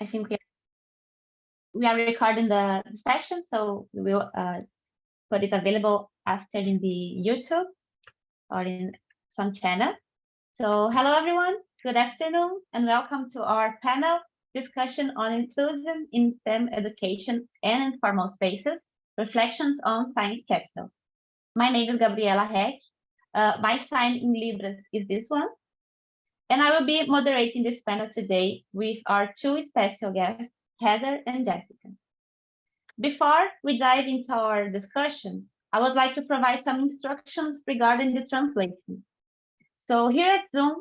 I think we are recording the session, so we will put it available after in the YouTube or in some channel. So hello everyone, good afternoon, and welcome to our panel discussion on inclusion in STEM education and informal spaces, reflections on science capital. My name is Gabriela Heck. My sign in Libras is this one. And I will be moderating this panel today with our two special guests, Heather and Jessica. Before we dive into our discussion, I would like to provide some instructions regarding the translation. So here at Zoom,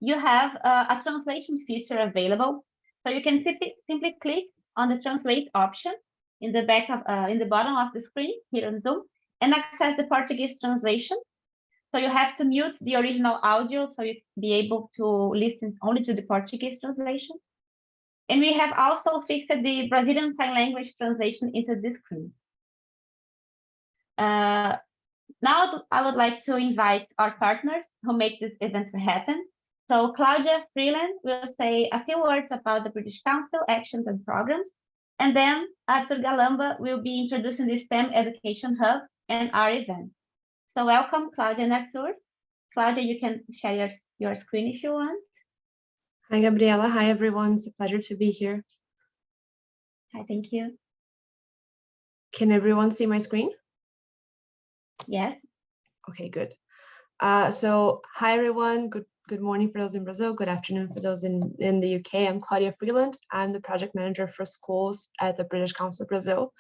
you have a translation feature available. So you can simply click on the translate option in the bottom of the screen here on Zoom and access the Portuguese translation. So you have to mute the original audio so you be able to listen only to the Portuguese translation. And we have also fixed the Brazilian Sign Language translation into the screen. Now I would like to invite our partners who make this event happen. So Claudia Freeland will say a few words about the British Council actions and programs. And then Arthur Galamba will be introducing the STEM Education Hub and our event. So welcome, Claudia and Arthur. Claudia, you can share your screen if you want. Hi, Gabriela. Hi, everyone. It's a pleasure to be here. Hi, thank you. Can everyone see my screen? Yes. Okay, good. So hi, everyone. Good morning for those in Brazil. Good afternoon for those in the UK. I'm Claudia Freeland. I'm the project manager for schools at the British Council Brazil.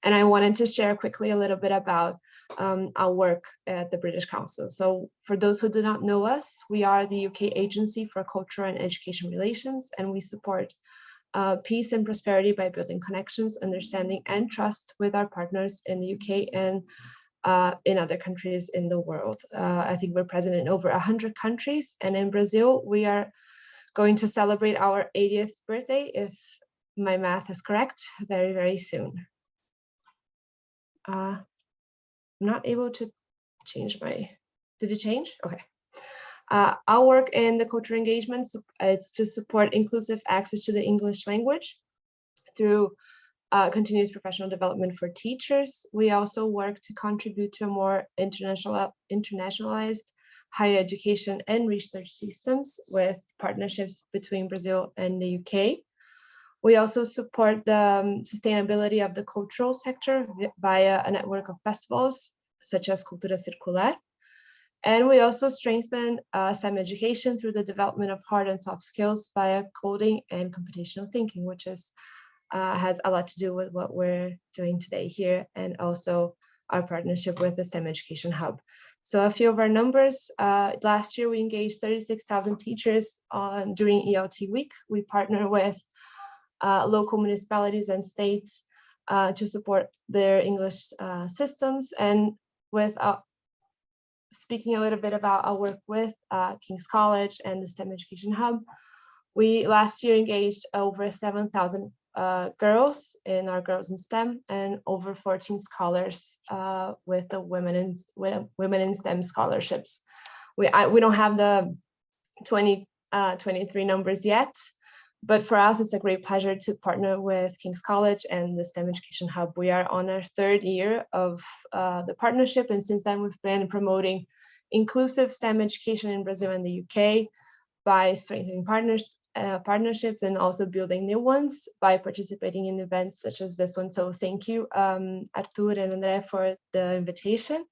And I wanted to share quickly a little bit about our work at the British Council. So for those who do not know us, we are the UK Agency for Culture and Education Relations, and we support peace and prosperity by building connections, understanding, and trust with our partners in the UK and in other countries in the world. I think we're present in over 100 countries, and in Brazil, we are going to celebrate our 80th birthday, if my math is correct, very, very soon. I'm not able to change my, did it change? Okay. Our work in the culture engagement, it's to support inclusive access to the English language through continuous professional development for teachers. We also work to contribute to a more internationalized higher education and research systems with partnerships between Brazil and the UK. We also support the sustainability of the cultural sector via a network of festivals, such as Cultura Circular. And we also strengthen STEM education through the development of hard and soft skills via coding and computational thinking, which has a lot to do with what we're doing today here, and also our partnership with the STEM Education Hub. So a few of our numbers, last year we engaged 36,000 teachers during ELT week. We partner with local municipalities and states to support their English systems. And with speaking a little bit about our work with King's College and the STEM Education Hub, we last year engaged over 7,000 girls in our Girls in STEM and over 14 scholars with the Women in STEM scholarships. We don't have the 2023 numbers yet, but for us, it's a great pleasure to partner with King's College and the STEM Education Hub. We are on our 3rd year of the partnership, and since then we've been promoting inclusive STEM education in Brazil and the UK by strengthening partnerships and also building new ones by participating in events such as this one. So thank you, Arthur and Andrea, for the invitation.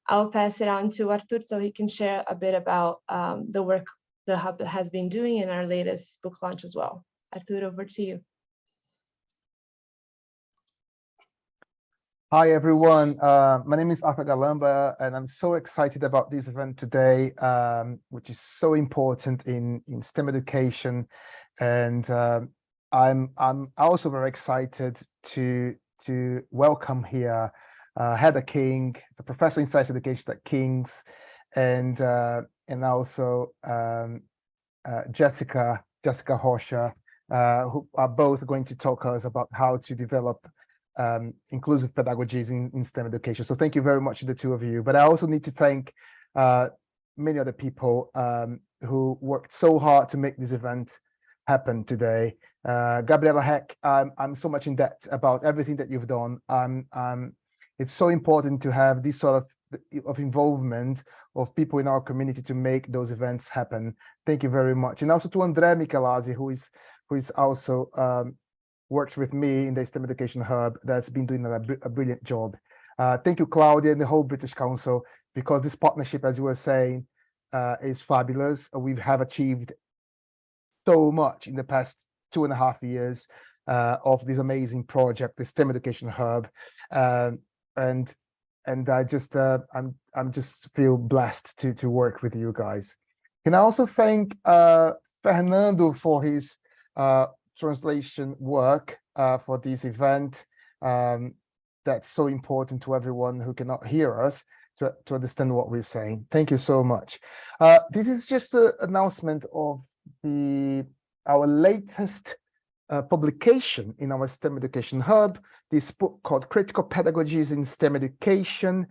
I'll pass it on to Arthur so he can share a bit about the work the Hub has been doing in our latest book launch as well. Arthur, over to you. Hi, everyone. My name is Arthur Galamba, and I'm so excited about this event today, which is so important in STEM education. And I'm also very excited to welcome here Heather King, the professor in science education at King's, and also Jessica Norberto-Rocha, who are both going to talk us about how to develop inclusive pedagogies in STEM education. So thank you very much to the two of you. But I also need to thank many other people who worked so hard to make this event happen today. Gabriela Heck, I'm so much in debt about everything that you've done. It's so important to have this sort of involvement of people in our community to make those events happen. Thank you very much. And also to Andrea Michelazzi, who is also works with me in the STEM Education Hub, that's been doing a brilliant job. Thank you, Claudia, and the whole British Council, because this partnership, as you were saying, is fabulous. We have achieved so much in the past 2.5 years of this amazing project, the STEM Education Hub, and I just I'm just feel blessed to work with you guys. Can I also thank Fernando for his translation work for this event. That's so important to everyone who cannot hear us to understand what we're saying. Thank you so much. This is just an announcement of our latest publication in our STEM Education Hub, this book called Critical Pedagogies in STEM Education.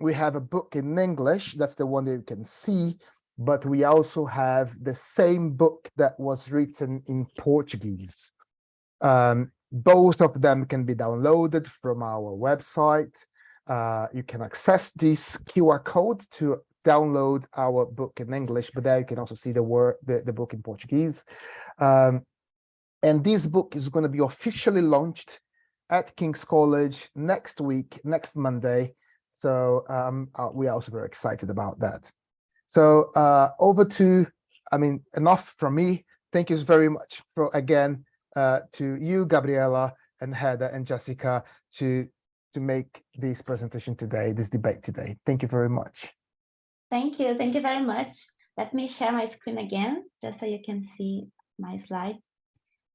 We have a book in English, that's the one that you can see, but we also have the same book that was written in Portuguese. Both of them can be downloaded from our website. You can access this QR code to download our book in English, but there you can also see the book in Portuguese. And this book is going to be officially launched at King's College next week, next Monday. So we are also very excited about that. So over to, enough from me. Thank you very much again to you, Gabriela, and Heather and Jessica to make this presentation today, this debate today. Thank you very much. Thank you very much. Let me share my screen again, just so you can see my slide.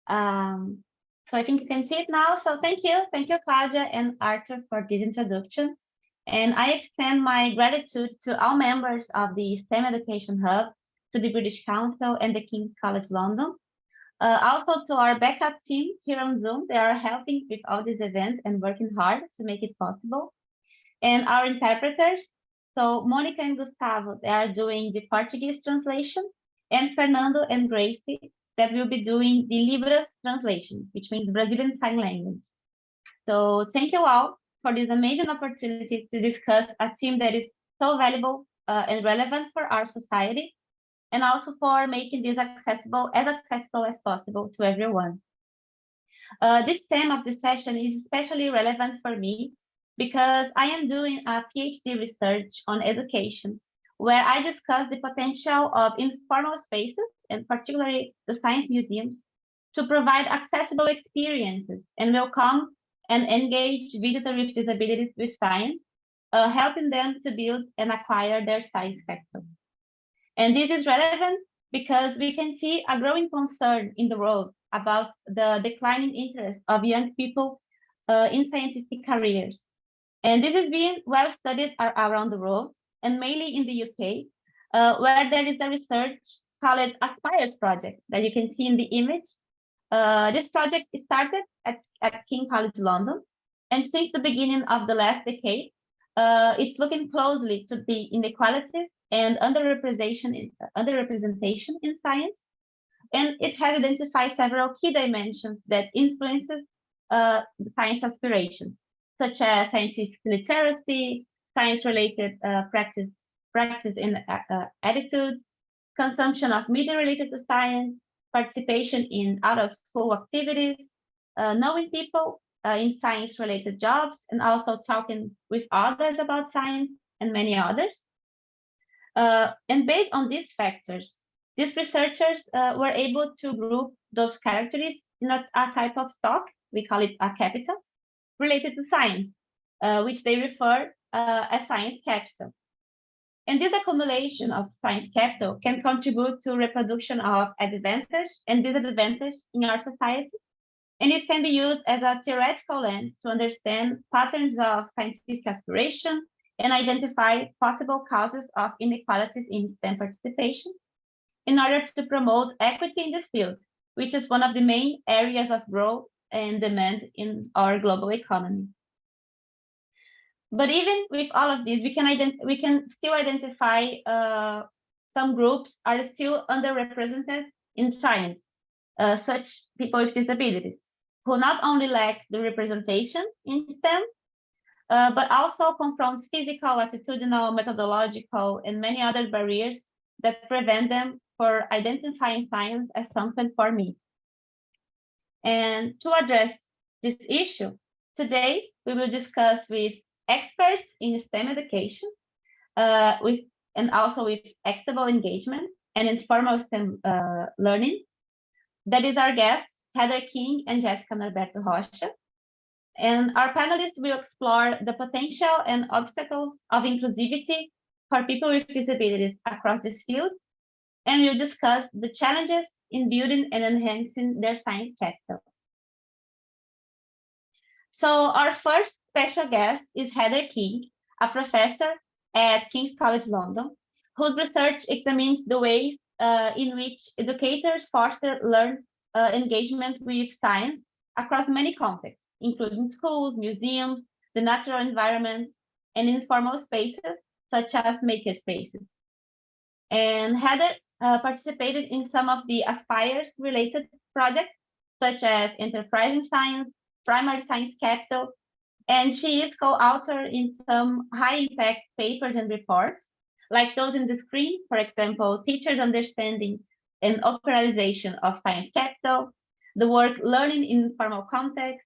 So I think you can see it now. So thank you, Claudia and Arthur, for this introduction. And I extend my gratitude to all members of the STEM Education Hub, to the British Council and the King's College London. Also to our backup team here on Zoom. They are helping with all these events and working hard to make it possible. And our interpreters, so Monica and Gustavo, they are doing the Portuguese translation, and Fernando and Gracie, that will be doing the Libras translation, which means Brazilian Sign Language. So thank you all for this amazing opportunity to discuss a theme that is so valuable and relevant for our society, and also for making this accessible as possible to everyone. This theme of the session is especially relevant for me because I am doing a PhD research on education, where I discuss the potential of informal spaces, and particularly the science museums, to provide accessible experiences and welcome and engage visitors with disabilities with science, helping them to build and acquire their science capital. And this is relevant because we can see a growing concern in the world about the declining interest of young people in scientific careers. And this is being well studied around the world, and mainly in the UK, where there is a research called Aspires Project that you can see in the image. This project started at King's College London, and since the beginning of the last decade, it's looking closely to the inequalities and underrepresentation in science, and it has identified several key dimensions that influences science aspirations, such as scientific literacy, science-related practice in attitudes, consumption of media related to science, participation in out-of-school activities, knowing people in science-related jobs, and also talking with others about science, and many others. And based on these factors, these researchers were able to group those characteristics in a type of stock, we call it a capital, related to science, which they refer as science capital. And this accumulation of science capital can contribute to reproduction of advantage and disadvantage in our society. And it can be used as a theoretical lens to understand patterns of scientific aspiration and identify possible causes of inequalities in STEM participation in order to promote equity in this field, which is one of the main areas of growth and demand in our global economy. But even with all of this, we can still identify some groups are still underrepresented in science. such people with disabilities, who not only lack the representation in STEM, but also confront physical, attitudinal, methodological, and many other barriers that prevent them for identifying science as something for me. And to address this issue, today we will discuss with experts in STEM education, and also with equitable engagement and informal STEM learning. That is our guests, Heather King and Jessica Norberto-Rocha. And our panelists will explore the potential and obstacles of inclusivity for people with disabilities across this field, and we'll discuss the challenges in building and enhancing their science capital. So our first special guest is Heather King, a professor at King's College London, whose research examines the ways in which educators foster learn engagement with science across many contexts, including schools, museums, the natural environment, and informal spaces such as maker spaces. And Heather participated in some of the Aspires related projects, such as Enterprising Science, Primary Science Capital, and she is co-author in some high-impact papers and reports, like those in the screen, for example, Teachers' Understanding and Operationalization of Science Capital, the work Learning in Informal Context,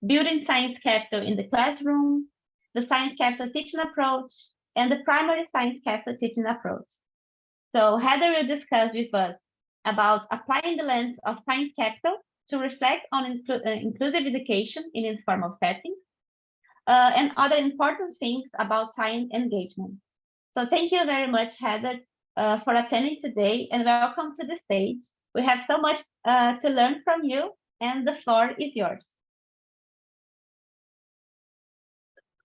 Building Science Capital in the Classroom, the Science Capital Teaching Approach, and the Primary Science Capital Teaching Approach. So Heather will discuss with us about applying the lens of Science Capital to reflect on inclusive education in informal settings, and other important things about science engagement. So thank you very much, Heather, for attending today, and welcome to the stage. We have so much to learn from you, and the floor is yours.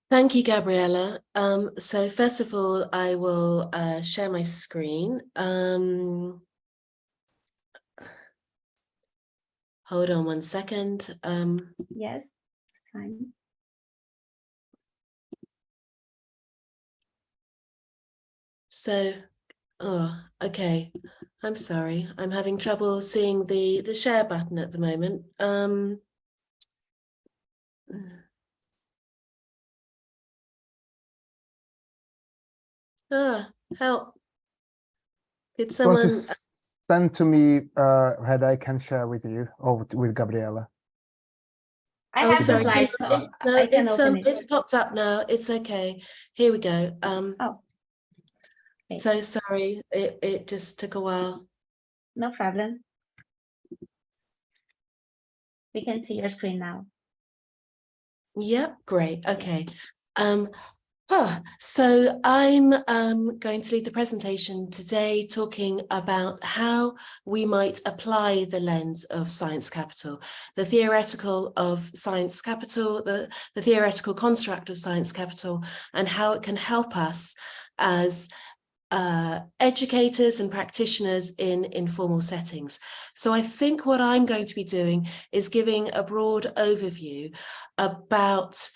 Thank you, Gabriela. So first of all, I will share my screen. Hold on one second. Yes, fine. So, okay. I'm sorry. I'm having trouble seeing the share button at the moment. Help. Could someone... Want to send to me, Heather, I can share with you or with Gabriela. I have the sorry. slide, so I can open it. It's popped up now. It's okay. Here we go. Okay. So sorry. It just took a while. No problem. We can see your screen now. Yep, great. Okay. So I'm going to lead the presentation today talking about how we might apply the lens of Science Capital, the theoretical of Science Capital, the theoretical construct of Science Capital, and how it can help us as educators and practitioners in informal settings. So I think what I'm going to be doing is giving a broad overview about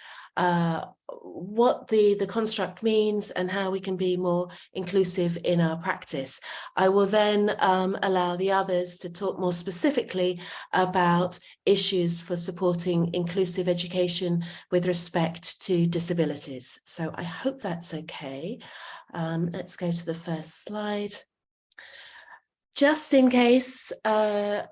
what the construct means and how we can be more inclusive in our practice. I will then allow the others to talk more specifically about issues for supporting inclusive education with respect to disabilities. So I hope that's okay. Let's go to the first slide. Just in case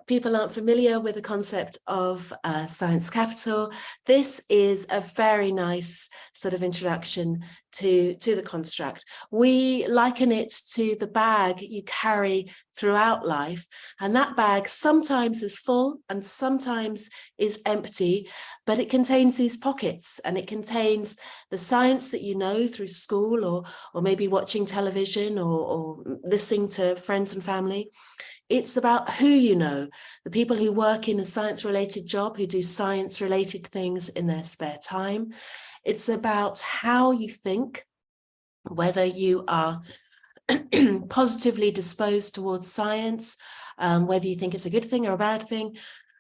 people aren't familiar with the concept of Science Capital, this is a very nice sort of introduction to the construct. We liken it to the bag you carry throughout life, and that bag sometimes is full and sometimes is empty, but it contains these pockets, and it contains the science that you know through school or maybe watching television or listening to friends and family. It's about who you know, the people who work in a science-related job, who do science-related things in their spare time. It's about how you think, whether you are positively disposed towards science, whether you think it's a good thing or a bad thing,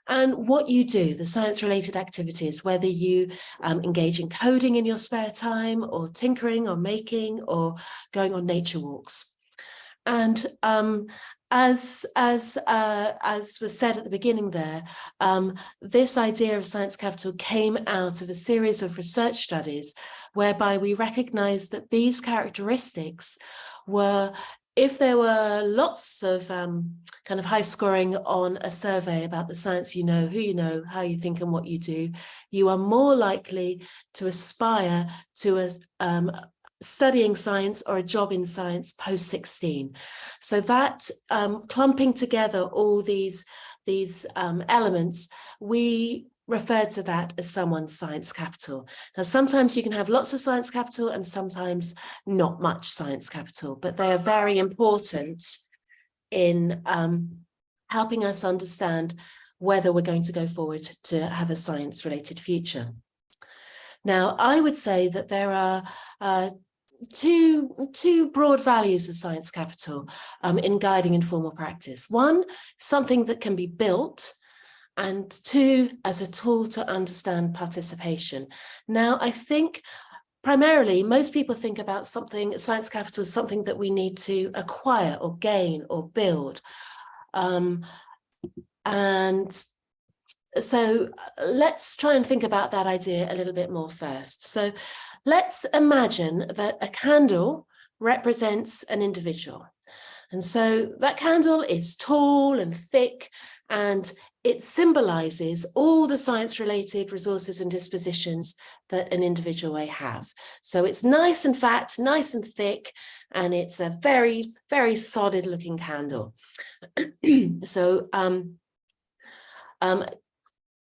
and what you do, the science-related activities, whether you engage in coding in your spare time or tinkering or making or going on nature walks. And as was said at the beginning there, this idea of science capital came out of a series of research studies whereby we recognized that these characteristics were, if there were lots of kind of high scoring on a survey about the science you know, who you know, how you think and what you do, you are more likely to aspire to a studying science or a job in science post 16. So that clumping together all these elements, we refer to that as someone's science capital. Now, sometimes you can have lots of science capital and sometimes not much science capital, but they are very important in helping us understand whether we're going to go forward to have a science-related future. Now, I would say that there are two broad values of science capital in guiding informal practice. One, something that can be built, and two, as a tool to understand participation. Now, I think primarily most people think about science capital as something that we need to acquire or gain or build. And so let's try and think about that idea a little bit more first. So let's imagine that a candle represents an individual. And so that candle is tall and thick, and it symbolizes all the science-related resources and dispositions that an individual may have. So it's nice and fat, nice and thick, and it's a very, very solid looking candle. So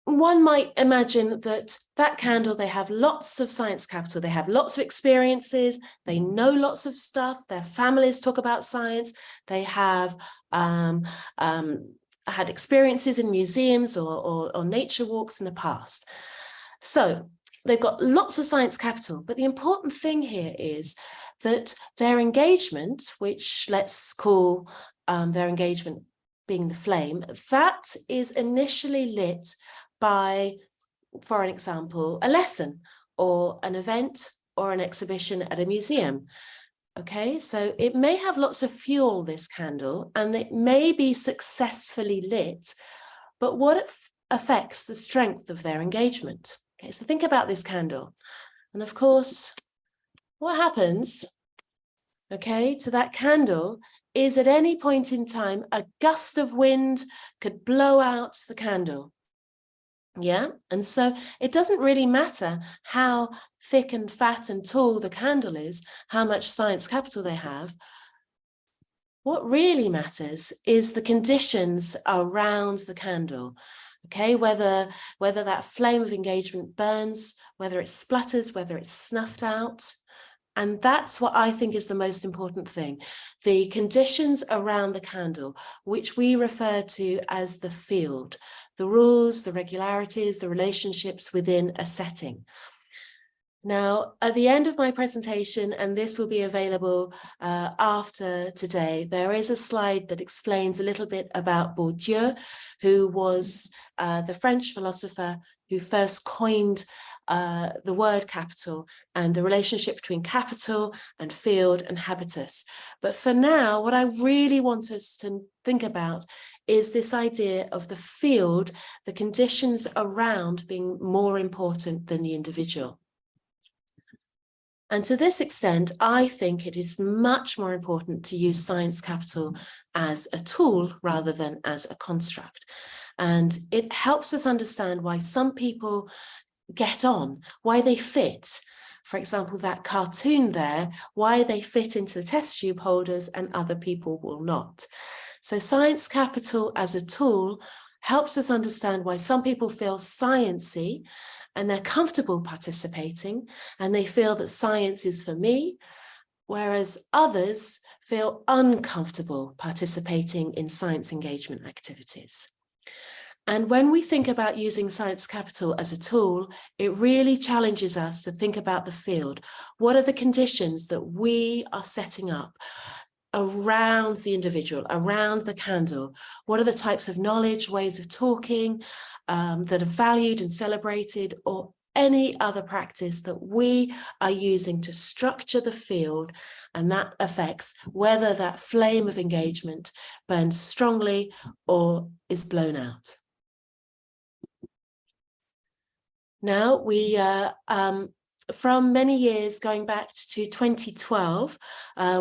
one might imagine that candle, they have lots of science capital, they have lots of experiences, they know lots of stuff, their families talk about science, they have had experiences in museums or nature walks in the past. So they've got lots of science capital, but the important thing here is that their engagement, which let's call their engagement being the flame, that is initially lit by, for an example, a lesson or an event or an exhibition at a museum. Okay, so it may have lots of fuel, this candle, and it may be successfully lit, but what affects the strength of their engagement? Okay, so think about this candle. And of course, what happens, okay, to that candle is at any point in time, a gust of wind could blow out the candle. Yeah, and so it doesn't really matter how thick and fat and tall the candle is, how much science capital they have. What really matters is the conditions around the candle. Okay, whether that flame of engagement burns, whether it splutters, whether it's snuffed out. And that's what I think is the most important thing. The conditions around the candle, which we refer to as the field, the rules, the regularities, the relationships within a setting. Now, at the end of my presentation, and this will be available after today, there is a slide that explains a little bit about Bourdieu, who was the French philosopher who first coined the word capital and the relationship between capital and field and habitus. But for now, what I really want us to think about is this idea of the field, the conditions around being more important than the individual. And to this extent, I think it is much more important to use science capital as a tool rather than as a construct. And it helps us understand why some people get on, why they fit. For example, that cartoon there, why they fit into the test tube holders and other people will not. So science capital as a tool helps us understand why some people feel sciencey and they're comfortable participating and they feel that science is for me, whereas others feel uncomfortable participating in science engagement activities. And when we think about using science capital as a tool, it really challenges us to think about the field. What are the conditions that we are setting up around the individual, around the candle? What are the types of knowledge, ways of talking that are valued and celebrated, or any other practice that we are using to structure the field, and that affects whether that flame of engagement burns strongly or is blown out. Now, we from many years going back to 2012,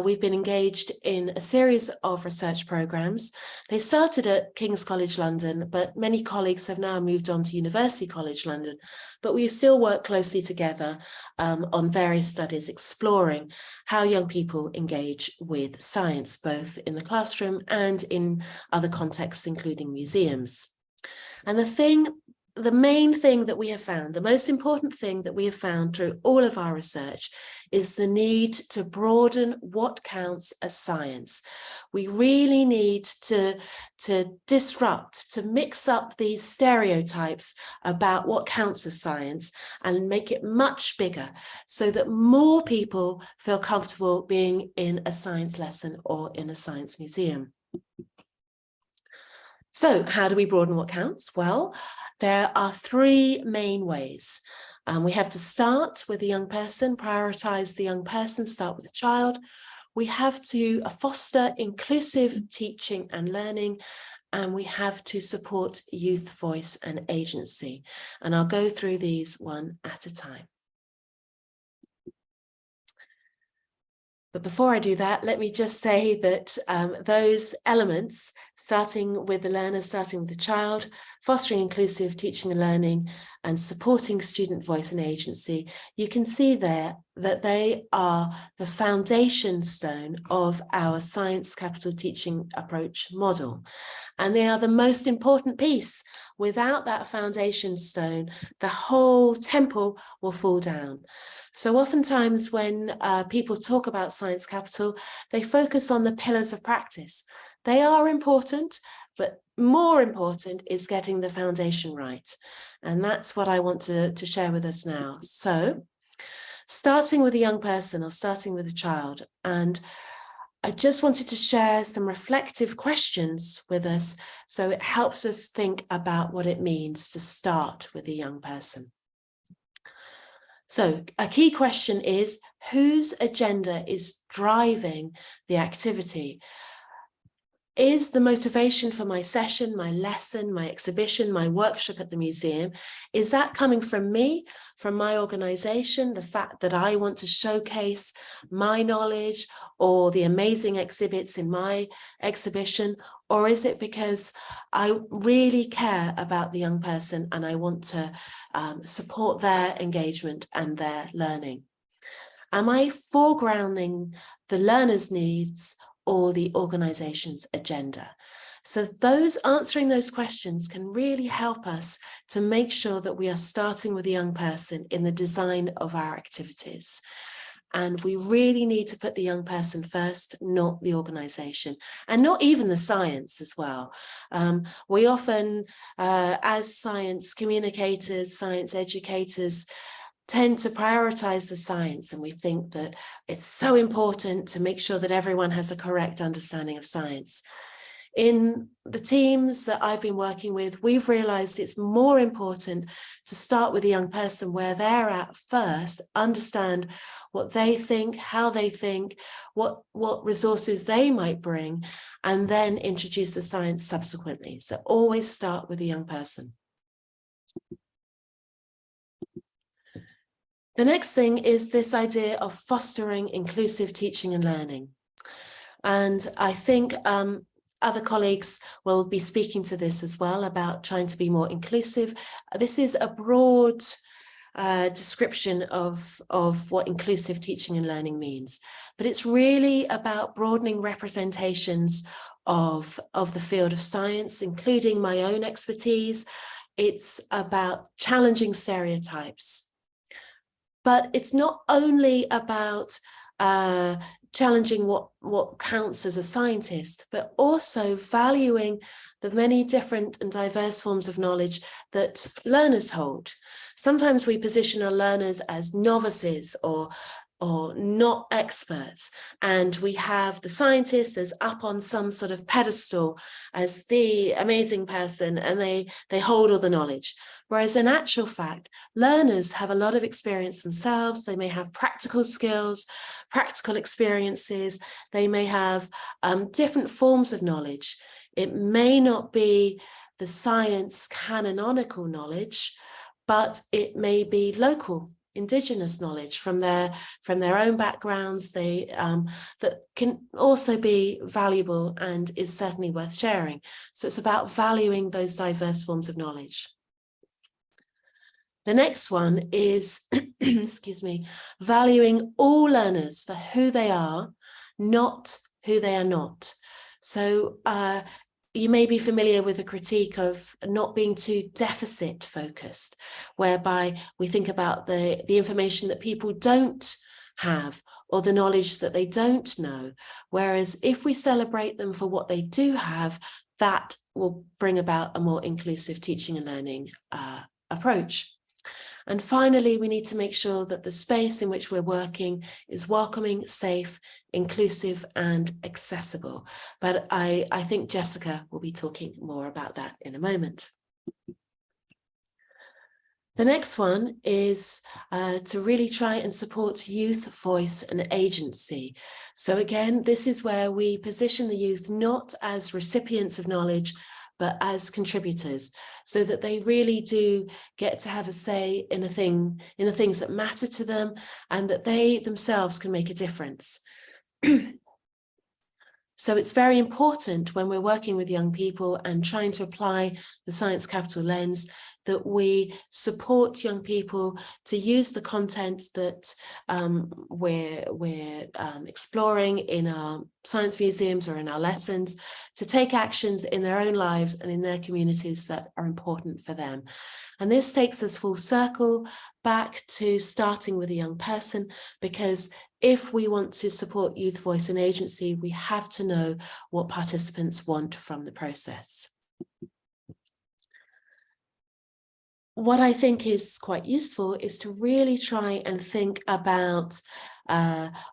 we've been engaged in a series of research programs. They started at King's College London, but many colleagues have now moved on to University College London. But we still work closely together on various studies exploring how young people engage with science, both in the classroom and in other contexts, including museums. And the main thing that we have found, the most important thing that we have found through all of our research, is the need to broaden what counts as science. We really need to disrupt, to mix up these stereotypes about what counts as science and make it much bigger so that more people feel comfortable being in a science lesson or in a science museum. So how do we broaden what counts? Well, there are three main ways. We have to start with the young person, prioritize the young person, start with the child. We have to foster inclusive teaching and learning, and we have to support youth voice and agency. And I'll go through these one at a time. But before I do that, let me just say that those elements, starting with the learner, starting with the child, fostering inclusive teaching and learning, and supporting student voice and agency, you can see there that they are the foundation stone of our science capital teaching approach model. And they are the most important piece. Without that foundation stone, the whole temple will fall down. So oftentimes when people talk about science capital, they focus on the pillars of practice. They are important, but more important is getting the foundation right. And that's what I want to share with us now. So starting with a young person or starting with a child, and I just wanted to share some reflective questions with us so it helps us think about what it means to start with a young person. So a key question is, whose agenda is driving the activity? Is the motivation for my session, my lesson, my exhibition, my workshop at the museum, is that coming from me, from my organization, the fact that I want to showcase my knowledge or the amazing exhibits in my exhibition? Or is it because I really care about the young person and I want to support their engagement and their learning? Am I foregrounding the learner's needs or the organization's agenda? So answering those questions can really help us to make sure that we are starting with the young person in the design of our activities. And we really need to put the young person first, not the organization, and not even the science as well. We often, as science communicators, science educators, tend to prioritize the science, and we think that it's so important to make sure that everyone has a correct understanding of science. In the teams that I've been working with, we've realized it's more important to start with a young person where they're at first, understand what they think, how they think, what resources they might bring, and then introduce the science subsequently. So always start with a young person. The next thing is this idea of fostering inclusive teaching and learning. And I think other colleagues will be speaking to this as well about trying to be more inclusive. This is a broad description of what inclusive teaching and learning means, but it's really about broadening representations of the field of science, including my own expertise. It's about challenging stereotypes. But it's not only about challenging what counts as a scientist, but also valuing the many different and diverse forms of knowledge that learners hold. Sometimes we position our learners as novices or or not experts, and we have the scientist as up on some sort of pedestal as the amazing person, and they hold all the knowledge. Whereas in actual fact, learners have a lot of experience themselves. They may have practical skills, practical experiences. They may have different forms of knowledge. It may not be the science canonical knowledge, but it may be local, indigenous knowledge from their own backgrounds. That can also be valuable and is certainly worth sharing. So it's about valuing those diverse forms of knowledge. The next one is, excuse me, valuing all learners for who they are, not who they are not. So you may be familiar with a critique of not being too deficit focused, whereby we think about the information that people don't have or the knowledge that they don't know. Whereas if we celebrate them for what they do have, that will bring about a more inclusive teaching and learning approach. And finally, we need to make sure that the space in which we're working is welcoming, safe, inclusive, and accessible. But I think Jessica will be talking more about that in a moment. The next one is to really try and support youth voice and agency. So again, this is where we position the youth not as recipients of knowledge, but as contributors, so that they really do get to have a say in the things that matter to them, and that they themselves can make a difference. So it's very important when we're working with young people and trying to apply the Science Capital lens that we support young people to use the content that we're exploring in our science museums or in our lessons to take actions in their own lives and in their communities that are important for them. And this takes us full circle back to starting with a young person, because if we want to support youth voice and agency, we have to know what participants want from the process. What I think is quite useful is to really try and think about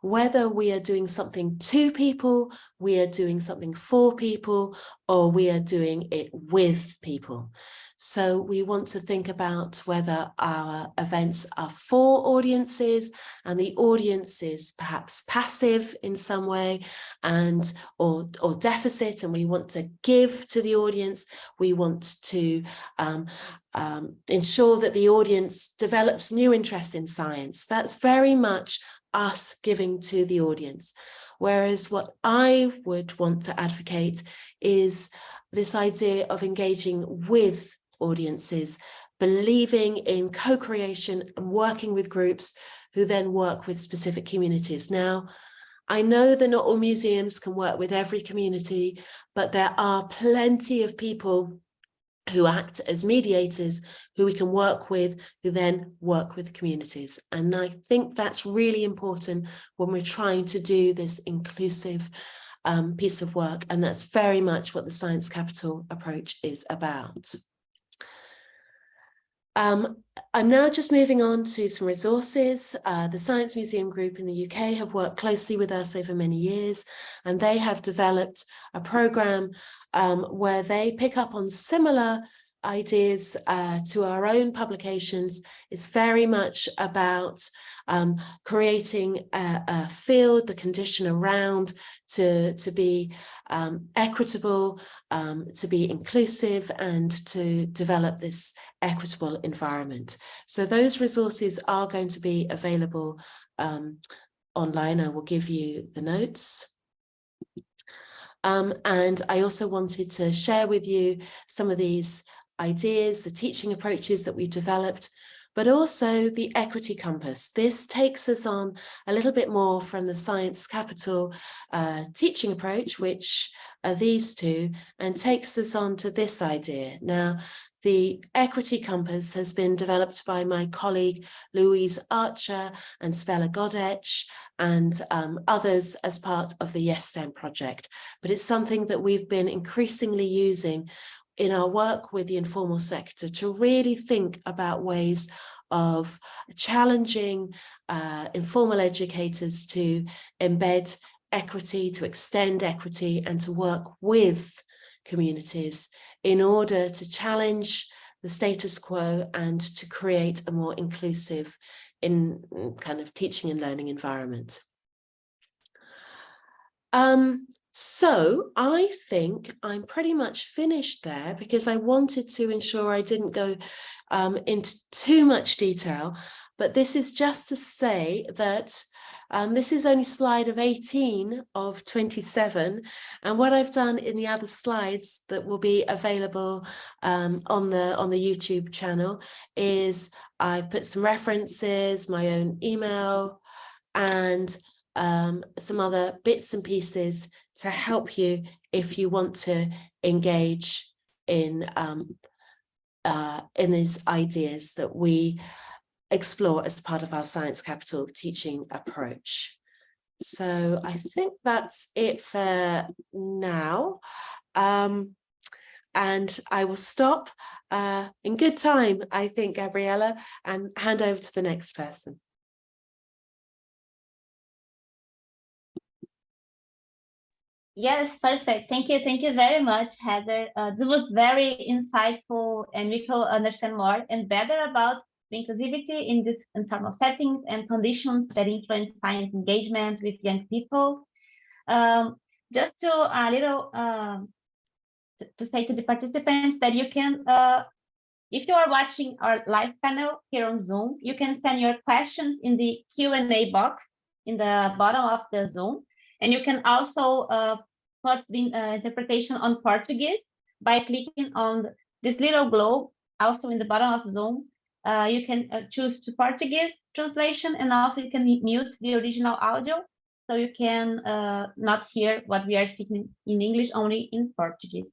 whether we are doing something to people, we are doing something for people, or we are doing it with people. So we want to think about whether our events are for audiences and the audience is perhaps passive in some way and or deficit, and we want to give to the audience. We want to ensure that the audience develops new interest in science. That's very much us giving to the audience. Whereas what I would want to advocate is this idea of engaging with audiences, believing in co-creation and working with groups who then work with specific communities. Now, I know that not all museums can work with every community, but there are plenty of people who act as mediators who we can work with, who then work with communities. And I think that's really important when we're trying to do this inclusive piece of work. And that's very much what the Science Capital approach is about. I'm now just moving on to some resources. The Science Museum Group in the UK have worked closely with us over many years, and they have developed a programme where they pick up on similar ideas to our own publications. It's very much about creating a field, the condition around to be equitable, to be inclusive, and to develop this equitable environment. So those resources are going to be available online. I will give you the notes. And I also wanted to share with you some of these ideas, the teaching approaches that we've developed, but also the equity compass. This takes us on a little bit more from the Science Capital teaching approach, which are these two, and takes us on to this idea. Now, the equity compass has been developed by my colleague Louise Archer and Spela Godech and others as part of the YesSTEM project, but it's something that we've been increasingly using in our work with the informal sector to really think about ways of challenging informal educators to embed equity, to extend equity, and to work with communities in order to challenge the status quo and to create a more inclusive kind of teaching and learning environment. So I think I'm pretty much finished there, because I wanted to ensure I didn't go into too much detail, but this is just to say that this is only slide of 18 of 27, and what I've done in the other slides that will be available on the YouTube channel is I've put some references, my own email, and some other bits and pieces to help you if you want to engage in these ideas that we explore as part of our Science Capital teaching approach. So I think that's it for now. And I will stop in good time, I think, Gabriela, and hand over to the next person. Yes, perfect. Thank you. Thank you very much, Heather. This was very insightful, and we could understand more and better about the inclusivity in these informal settings and conditions that influence science engagement with young people. Just to a little to say to the participants that you can, if you are watching our live panel here on Zoom, you can send your questions in the Q&A box in the bottom of the Zoom. And you can also put the interpretation on Portuguese by clicking on this little globe, also in the bottom of Zoom. You can choose to Portuguese translation, and also you can mute the original audio, so you can not hear what we are speaking in English, only in Portuguese.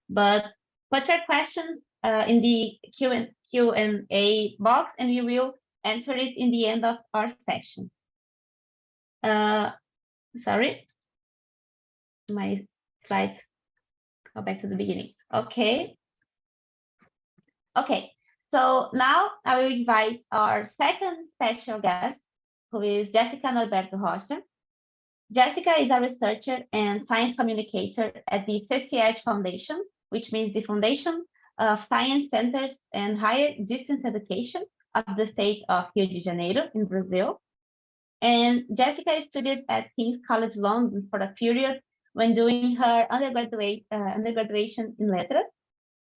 But put your questions in the Q&A box, and we will answer it in the end of our session. Sorry, my slides go back to the beginning. Okay. Okay, so now I will invite our second special guest, who is Jessica Norberto-Rocha. Jessica is a researcher and science communicator at the CCH Foundation, which means the Foundation of Science Centers and Higher Distance Education of the state of Rio de Janeiro in Brazil. And Jessica studied at King's College London for a period when doing her undergraduation in Letras.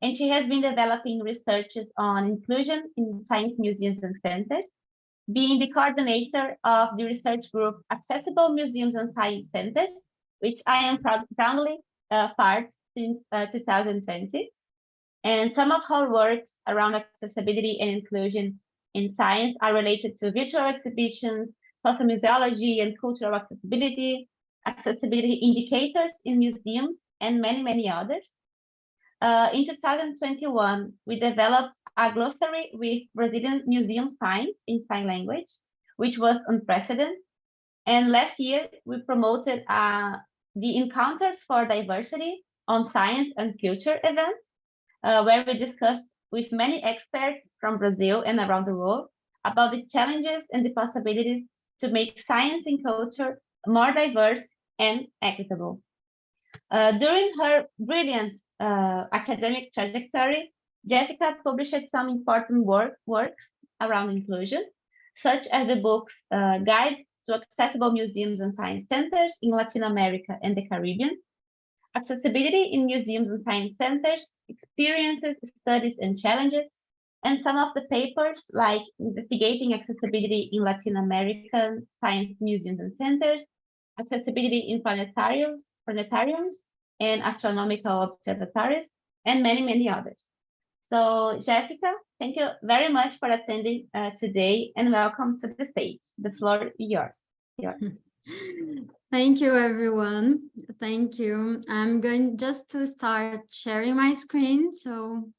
And she has been developing researches on inclusion in science museums and centers, being the coordinator of the research group Accessible Museums and Science Centers, which I am proudly part since 2020. And some of her works around accessibility and inclusion in science are related to virtual exhibitions, social museology and cultural accessibility, accessibility indicators in museums, and many, many others. In 2021, we developed a glossary with Brazilian museum signs in sign language, which was unprecedented. And last year, we promoted the Encounters for Diversity on Science and Culture event, where we discussed with many experts from Brazil and around the world about the challenges and the possibilities to make science and culture more diverse and equitable. During her brilliant academic trajectory, Jessica published some important works around inclusion, such as the books Guide to Accessible Museums and Science Centers in Latin America and the Caribbean, Accessibility in Museums and Science Centers, Experiences, Studies, and Challenges, and some of the papers like Investigating Accessibility in Latin American Science Museums and Centers, Accessibility in Planetariums and Astronomical Observatories, and many, many others. So Jessica, thank you very much for attending today, and welcome to the stage. The floor is yours. Thank you, everyone. Thank you. I'm going just to start sharing my screen. So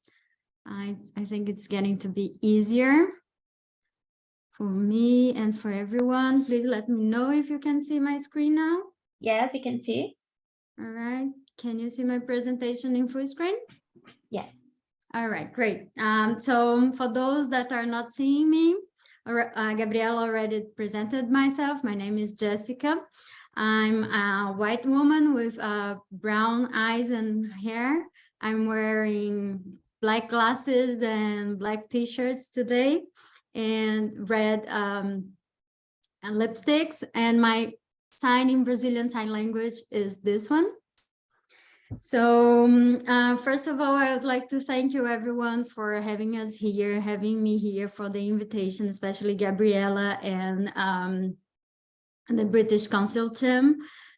I think it's getting to be easier for me and for everyone. Please let me know if you can see my screen now. Yes, you can see. All right. Can you see my presentation in full screen? Yes. All right, great. So for those that are not seeing me, Gabriela already presented myself. My name is Jessica. I'm a white woman with brown eyes and hair. I'm wearing black glasses and black t-shirts today and red and lipsticks. And my sign in Brazilian Sign Language is this one. So first of all, I would like to thank you everyone for having us here, having me here, for the invitation, especially Gabriela and the British Council team.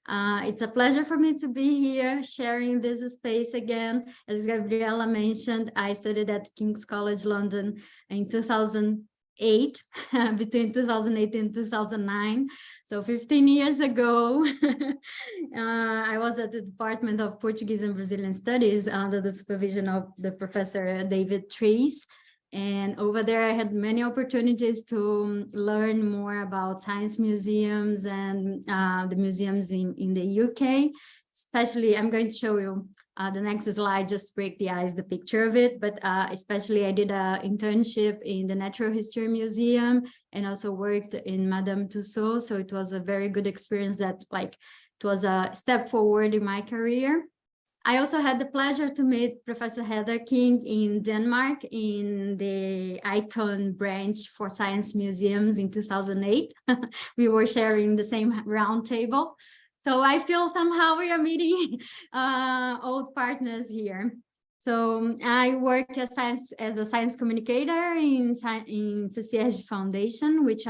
It's a pleasure for me to be here sharing this space again. As Gabriela mentioned, I studied at King's College London in 2008, between 2008 and 2009. So 15 years ago, I was at the Department of Portuguese and Brazilian Studies under the supervision of the Professor David Trees. And over there, I had many opportunities to learn more about science museums and the museums in the UK. Especially, I'm going to show you the next slide, just break the ice, the picture of it. But especially, I did an internship in the Natural History Museum and also worked in Madame Tussauds. So it was a very good experience that, like, it was a step forward in my career. I also had the pleasure to meet Professor Heather King in Denmark in the ICON branch for science museums in 2008. We were sharing the same round table. So I feel somehow we are meeting old partners here. So I work as a science communicator in CCSG Foundation, which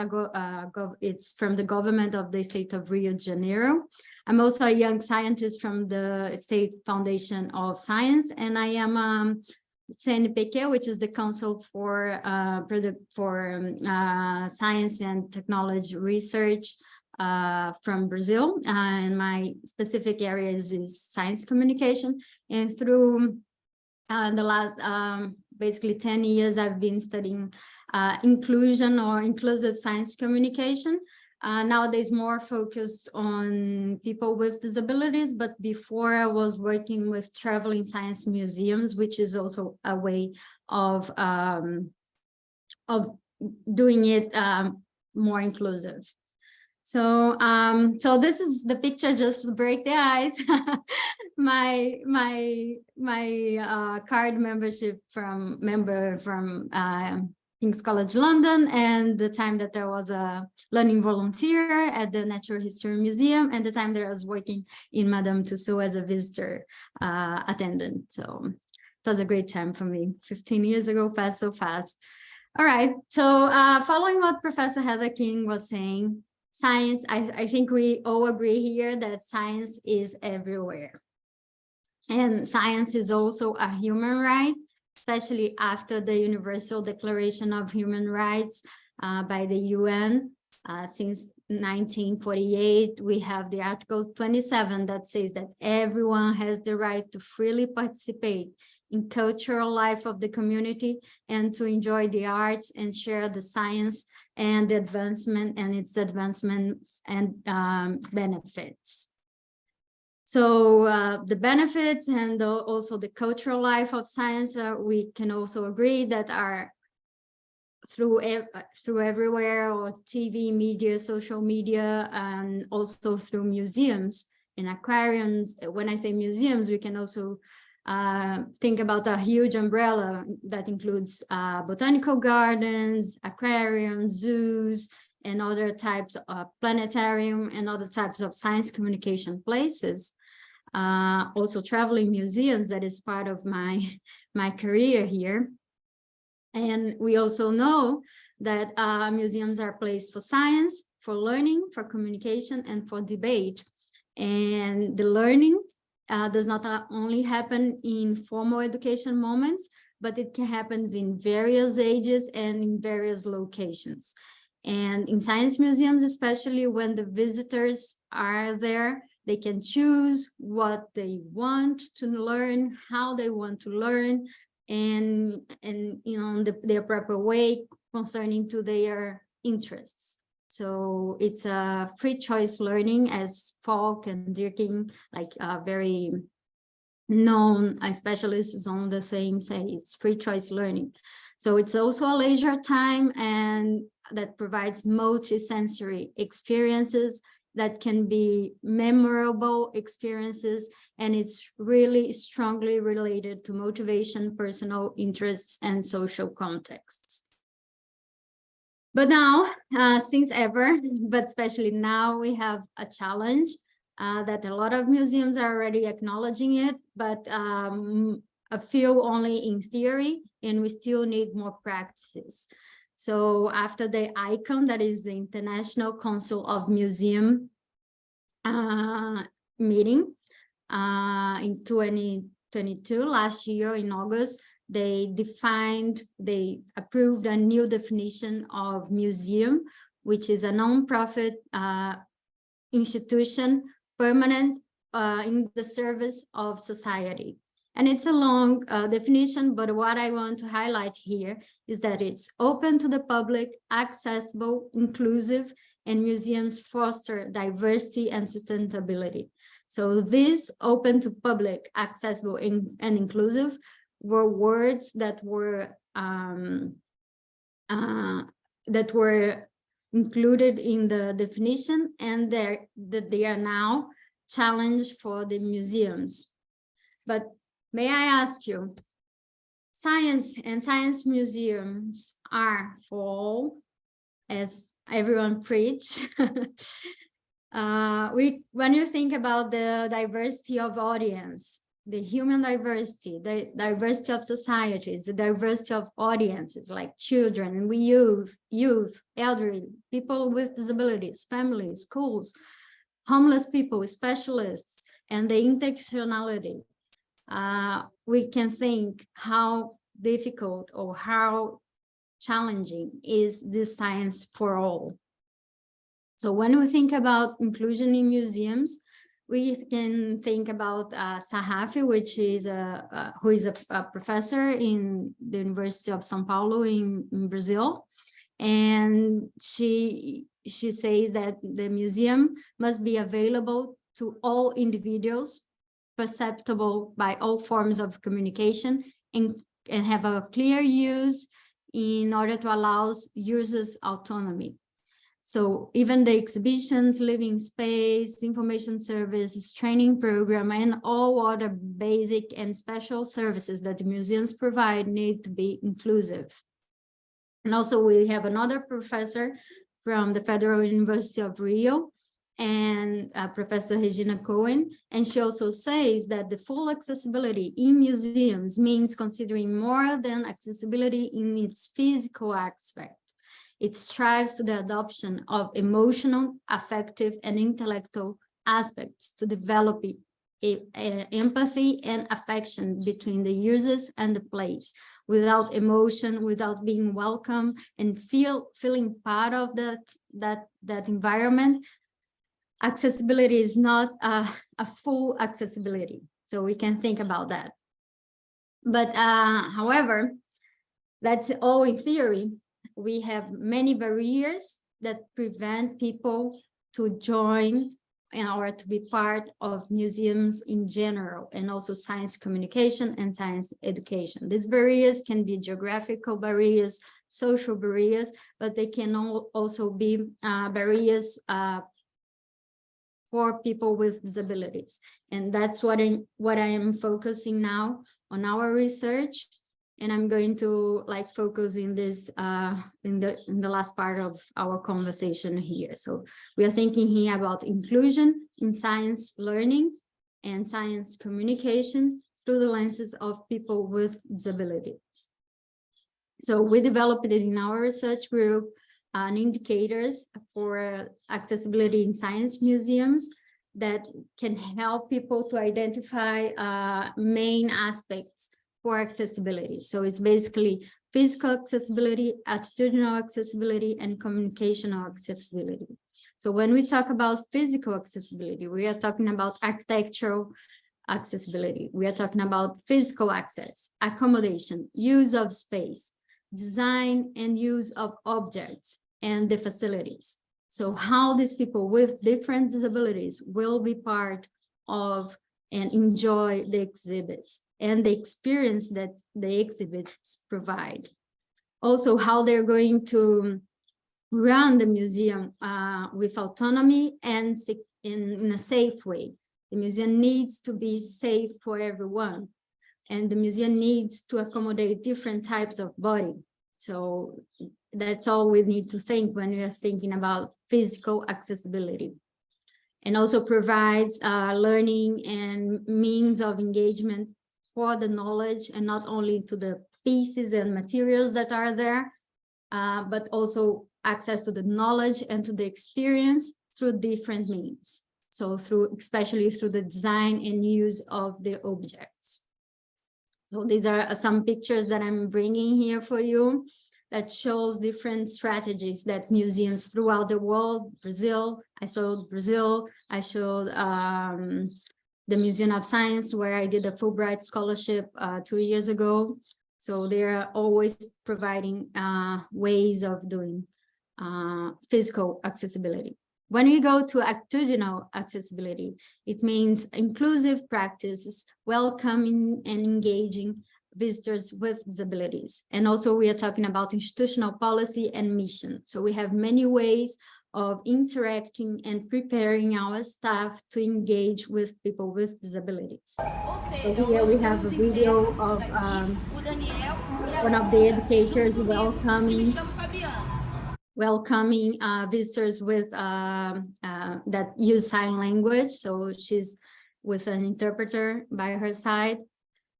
it's from the government of the state of Rio de Janeiro. I'm also a young scientist from the State Foundation of Science, and I am CNPq, which is the Council for Science and Technology Research from Brazil. And my specific areas is science communication. And through the last basically 10 years, I've been studying inclusion or inclusive science communication. Nowadays more focused on people with disabilities, but before I was working with traveling science museums, which is also a way of doing it more inclusive. So so this is the picture just to break the ice. my card membership from King's College London, and the time that I was a learning volunteer at the Natural History Museum, and the time that I was working in Madame Tussauds as a visitor attendant. So it was a great time for me. 15 years ago, passed so fast. All right, so following what Professor Heather King was saying, science, I think we all agree here that science is everywhere. And science is also a human right, especially after the Universal Declaration of Human Rights by the UN. Since 1948, we have the Article 27 that says that everyone has the right to freely participate in cultural life of the community and to enjoy the arts and share the science and the advancement and its advancements and benefits. So the benefits and also the cultural life of science, we can also agree that are through everywhere, or TV, media, social media, and also through museums and aquariums. When I say museums, we can also think about a huge umbrella that includes botanical gardens, aquariums, zoos, and other types of planetarium and other types of science communication places. Also traveling museums, that is part of my career here. And we also know that museums are a place for science, for learning, for communication, and for debate. And the learning does not only happen in formal education moments, but it can happen in various ages and in various locations. And in science museums, especially when the visitors are there, they can choose what they want to learn, how they want to learn, and you know, their proper way concerning to their interests. So it's a free choice learning, as Falk and Dirking very known specialists on the theme say it's free choice learning. So it's also a leisure time and that provides multi-sensory experiences that can be memorable experiences, and it's really strongly related to motivation, personal interests, and social contexts. But now, since ever, but especially now, we have a challenge that a lot of museums are already acknowledging it, but a few only in theory, and we still need more practices. So after the ICON, that is the International Council of Museum meeting in 2022, last year in August, they approved a new definition of museum, which is a non-profit institution permanent in the service of society. And it's a long definition, but what I want to highlight here is that it's open to the public, accessible, inclusive, and museums foster diversity and sustainability. So this open to public, accessible, and inclusive were words that were included in the definition, and that they are now challenged for the museums. But may I ask you, science and science museums are for all, as everyone preach. When you think about the diversity of audience, the human diversity, the diversity of societies, the diversity of audiences like children, youth, elderly, people with disabilities, families, schools, homeless people, specialists, and the intersectionality, we can think how difficult or how challenging is this science for all. So when we think about inclusion in museums, we can think about Sahafi, which is who is a professor in the University of São Paulo in Brazil, and she says that the museum must be available to all individuals, perceptible by all forms of communication, and have a clear use in order to allow users autonomy. So even the exhibitions, living space, information services, training program, and all other basic and special services that the museums provide need to be inclusive. And also we have another professor from the Federal University of Rio, and Professor Regina Cohen, and she also says that the full accessibility in museums means considering more than accessibility in its physical aspect. It strives to the adoption of emotional, affective, and intellectual aspects to develop empathy and affection between the users and the place. Without emotion, without being welcome and feeling part of that environment, accessibility is not a full accessibility. So we can think about that. But however, that's all in theory. We have many barriers that prevent people to join or to be part of museums in general, and also science communication and science education. These barriers can be geographical barriers, social barriers, but they can also be barriers for people with disabilities. And that's what I am focusing now on our research. And I'm going to focus in this in the last part of our conversation here. So we are thinking here about inclusion in science learning and science communication through the lenses of people with disabilities. So we developed it in our research group indicators for accessibility in science museums that can help people to identify main aspects for accessibility. So it's basically physical accessibility, attitudinal accessibility, and communicational accessibility. So when we talk about physical accessibility, we are talking about architectural accessibility. We are talking about physical access, accommodation, use of space, design and use of objects, and the facilities. So how these people with different disabilities will be part of and enjoy the exhibits and the experience that the exhibits provide. Also, how they're going to run the museum with autonomy and in a safe way. The museum needs to be safe for everyone, and the museum needs to accommodate different types of body. So that's all we need to think when we are thinking about physical accessibility. And also provides learning and means of engagement for the knowledge, and not only to the pieces and materials that are there, but also access to the knowledge and to the experience through different means. So especially through the design and use of the objects. So these are some pictures that I'm bringing here for you that shows different strategies that museums throughout the world, Brazil, I showed Brazil, I showed the Museum of Science, where I did a Fulbright scholarship 2 years ago. So they're always providing ways of doing physical accessibility. When we go to attitudinal accessibility, it means inclusive practices, welcoming and engaging visitors with disabilities. And also we are talking about institutional policy and mission. So we have many ways of interacting and preparing our staff to engage with people with disabilities. So here we have a video of one of the educators welcoming visitors with that use sign language. So she's with an interpreter by her side.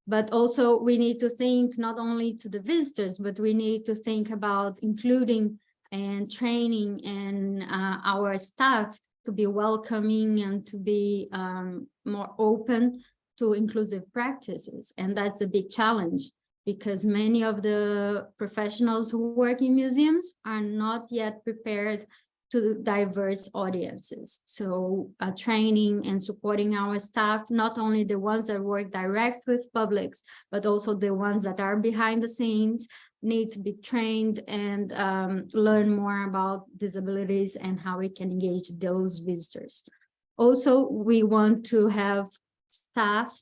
But also we need to think not only to the visitors, but we need to think about including and training and our staff to be welcoming and to be more open to inclusive practices. And that's a big challenge, because many of the professionals who work in museums are not yet prepared to diverse audiences. So training and supporting our staff, not only the ones that work direct with publics, but also the ones that are behind the scenes, need to be trained and learn more about disabilities and how we can engage those visitors. Also, we want to have staff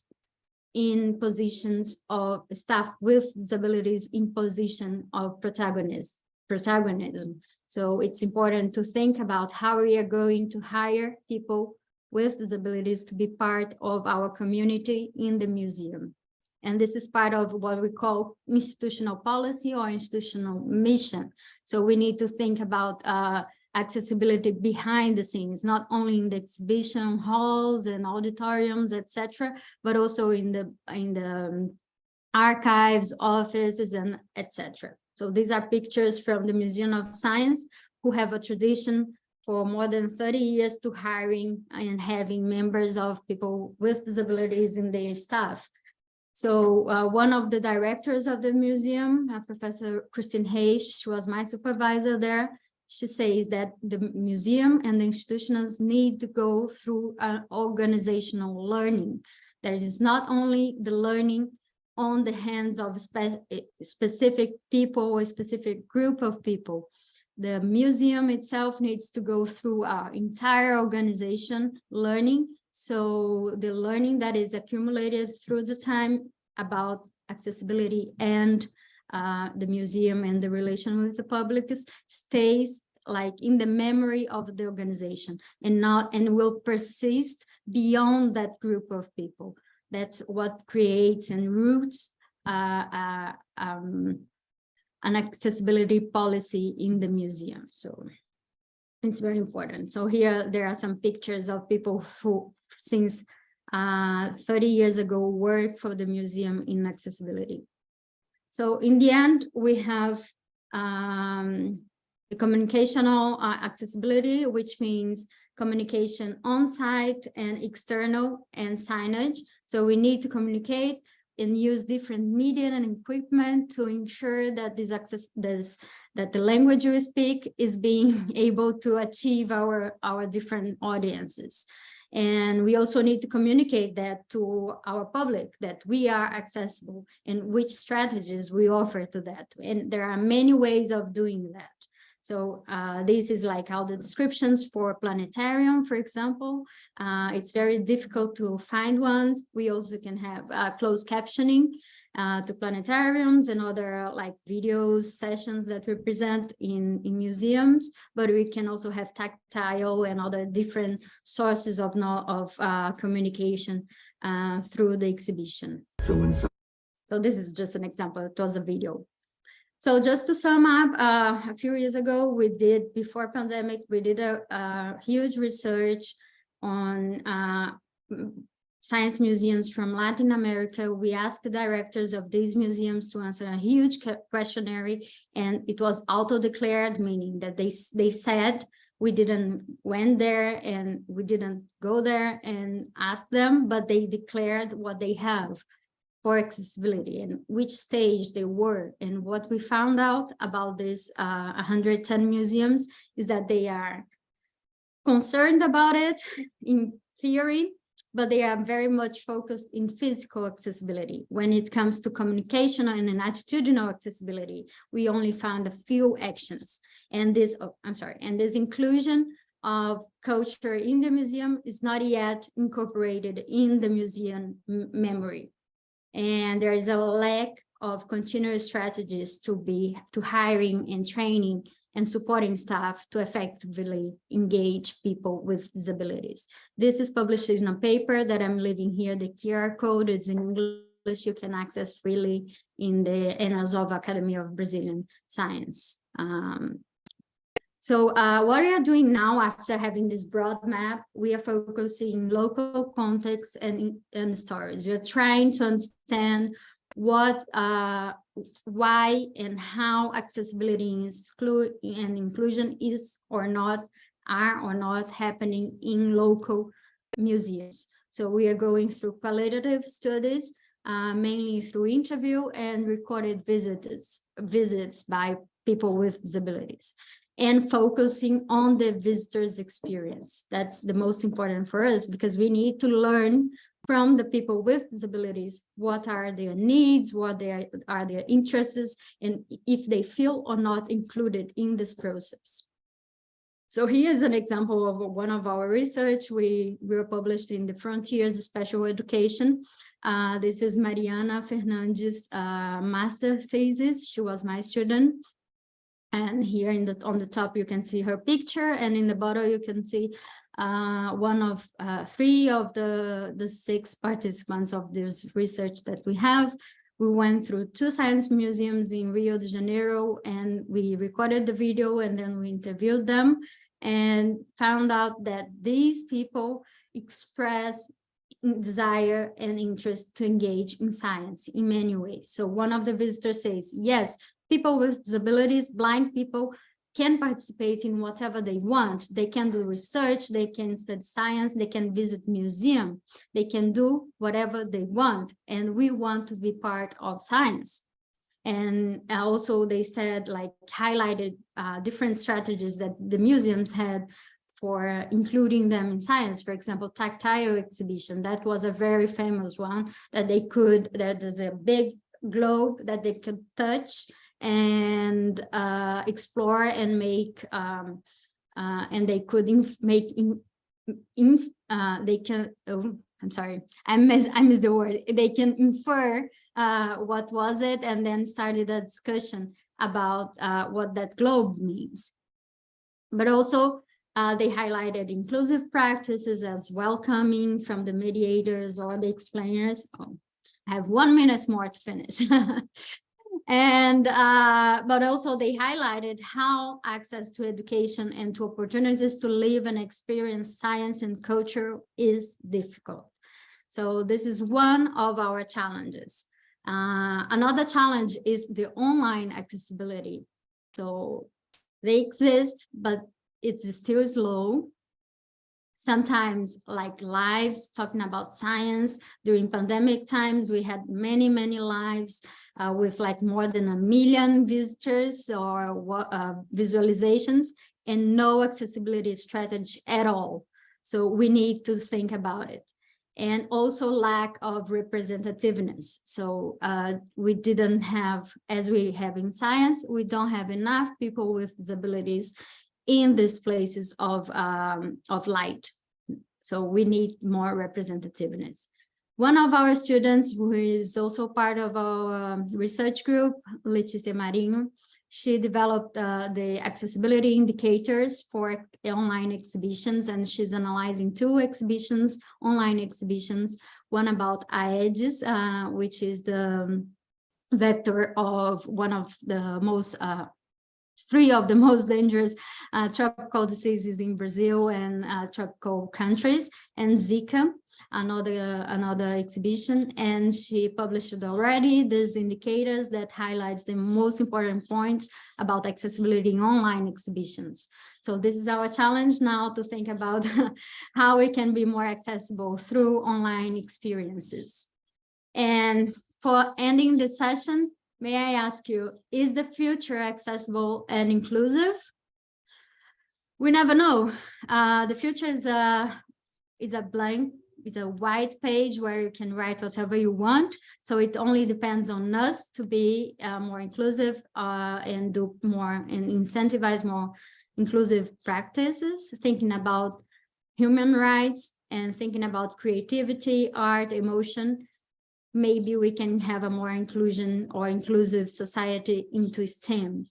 in positions of staff with disabilities in position of protagonism. So it's important to think about how we are going to hire people with disabilities to be part of our community in the museum. And this is part of what we call institutional policy or institutional mission. So we need to think about accessibility behind the scenes, not only in the exhibition halls and auditoriums, etc., but also in the archives, offices, and etc. So these are pictures from the Museum of Science, who have a tradition for more than 30 years to hiring and having members of people with disabilities in their staff. So one of the directors of the museum, Professor Christine Hayes, she was my supervisor there. She says that the museum and the institutions need to go through an organizational learning. There is not only the learning on the hands of specific people or a specific group of people. The museum itself needs to go through our entire organization learning. So the learning that is accumulated through the time about accessibility and the museum and the relation with the public stays like in the memory of the organization and will persist beyond that group of people. That's what creates and roots an accessibility policy in the museum. So it's very important. So here there are some pictures of people who since 30 years ago worked for the museum in accessibility. So in the end, we have the communicational accessibility, which means communication on-site and external and signage. So we need to communicate and use different media and equipment to ensure that that the language we speak is being able to achieve our different audiences. And we also need to communicate that to our public, that we are accessible and which strategies we offer to that. And there are many ways of doing that. So this is like how the descriptions for planetarium, for example, it's very difficult to find ones. We also can have closed captioning to planetariums and other like videos, sessions that we present in museums, but we can also have tactile and other different sources of communication through the exhibition. So this is just an example, it was a video. So just to sum up, a few years ago, before pandemic, we did a huge research on science museums from Latin America. We asked the directors of these museums to answer a huge questionnaire, and it was auto-declared, meaning that they said we didn't went there and we didn't go there and ask them, but they declared what they have for accessibility and which stage they were. And what we found out about these 110 museums is that they are concerned about it in theory, but they are very much focused in physical accessibility. When it comes to communication and attitudinal accessibility, we only found a few actions. And this, this inclusion of culture in the museum is not yet incorporated in the museum memory. And there is a lack of continuous strategies to hiring and training and supporting staff to effectively engage people with disabilities. This is published in a paper that I'm leaving here. The QR code is in English. You can access freely in the Enazov Academy of Brazilian Science. So what we are doing now, after having this broad map, we are focusing local context and stories. We are trying to understand what, why, and how accessibility and inclusion are or not happening in local museums. So we are going through qualitative studies, mainly through interview and recorded visits by people with disabilities, and focusing on the visitor's experience. That's the most important for us, because we need to learn from the people with disabilities what are their needs, what are their interests, and if they feel or not included in this process. So here's an example of one of our research. We were published in the Frontiers Special Education. This is Mariana Fernandes' master thesis. She was my student. And here on the top, you can see her picture, and in the bottom, you can see one of 3 of the 6 participants of this research that we have. We went through 2 science museums in Rio de Janeiro, and we recorded the video, and then we interviewed them and found out that these people express desire and interest to engage in science in many ways. So one of the visitors says, yes, people with disabilities, blind people, can participate in whatever they want. They can do research, they can study science, they can visit museum, they can do whatever they want, and we want to be part of science. And also they said, like, highlighted different strategies that the museums had for including them in science. For example, tactile exhibition, that was a very famous one, that there's a big globe that they could touch and explore and make, and they could I missed the word. They can infer what was it, and then started a discussion about what that globe means. But also they highlighted inclusive practices as welcoming from the mediators or the explainers. Oh, I have 1 minute more to finish. And but also they highlighted how access to education and to opportunities to live and experience science and culture is difficult. So this is one of our challenges. Another challenge is the online accessibility. So they exist, but it's still slow. Sometimes, like lives talking about science during pandemic times, we had many lives with like more than 1 million visitors or visualizations, and no accessibility strategy at all. So we need to think about it. and also lack of representativeness. So we didn't have, as we have in science, we don't have enough people with disabilities in these places of light. So we need more representativeness. One of our students, who is also part of our research group, Letícia Marinho, she developed the accessibility indicators for online exhibitions, and she's analyzing 2 exhibitions, online exhibitions, one about Aedes, which is the vector of one of the most 3 of the most dangerous tropical diseases in Brazil and tropical countries, and Zika, another exhibition. And she published already these indicators that highlights the most important points about accessibility in online exhibitions. So this is our challenge now, to think about how we can be more accessible through online experiences. And for ending this session, may I ask you, is the future accessible and inclusive? We never know. The future is a blank, it's a white page where you can write whatever you want. So it only depends on us to be more inclusive and do more and incentivize more inclusive practices, thinking about human rights and thinking about creativity, art, emotion. Maybe we can have a more inclusion or inclusive society into STEM.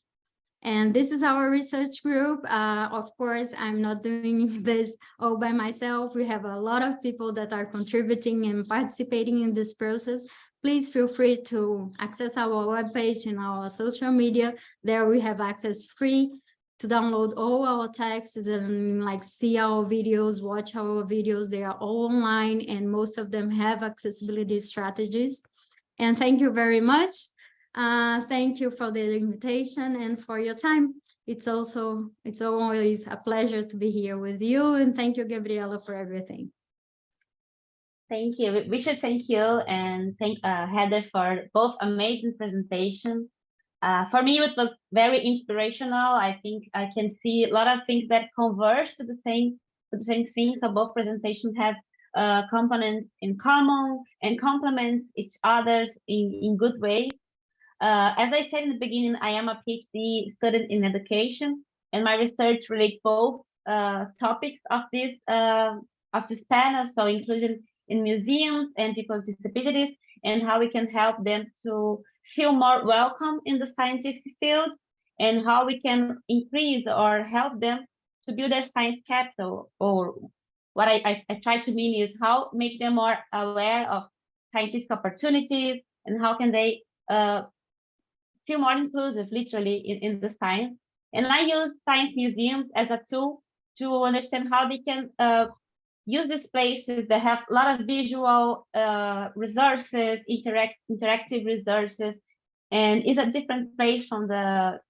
And this is our research group. Of course, I'm not doing this all by myself. We have a lot of people that are contributing and participating in this process. Please feel free to access our webpage and our social media. There we have access free to download all our texts and like see our videos, watch our videos. They are all online and most of them have accessibility strategies. And thank you very much. Thank you for the invitation and for your time. It's always a pleasure to be here with you. And thank you, Gabriela, for everything. Thank you. We should thank you and thank Heather for both amazing presentations. For me, it was very inspirational. I think I can see a lot of things that converge to the same thing. So both presentations have components in common and complements each other's in good ways. As I said in the beginning, I am a PhD student in education, and my research relates both topics of this panel, so inclusion in museums and people with disabilities, and how we can help them to feel more welcome in the scientific field, and how we can increase or help them to build their science capital. Or what I try to mean is how make them more aware of scientific opportunities, and how can they feel more inclusive, literally, in the science. And I use science museums as a tool to understand how they can use these places that have a lot of visual resources, interactive resources, and is a different place from the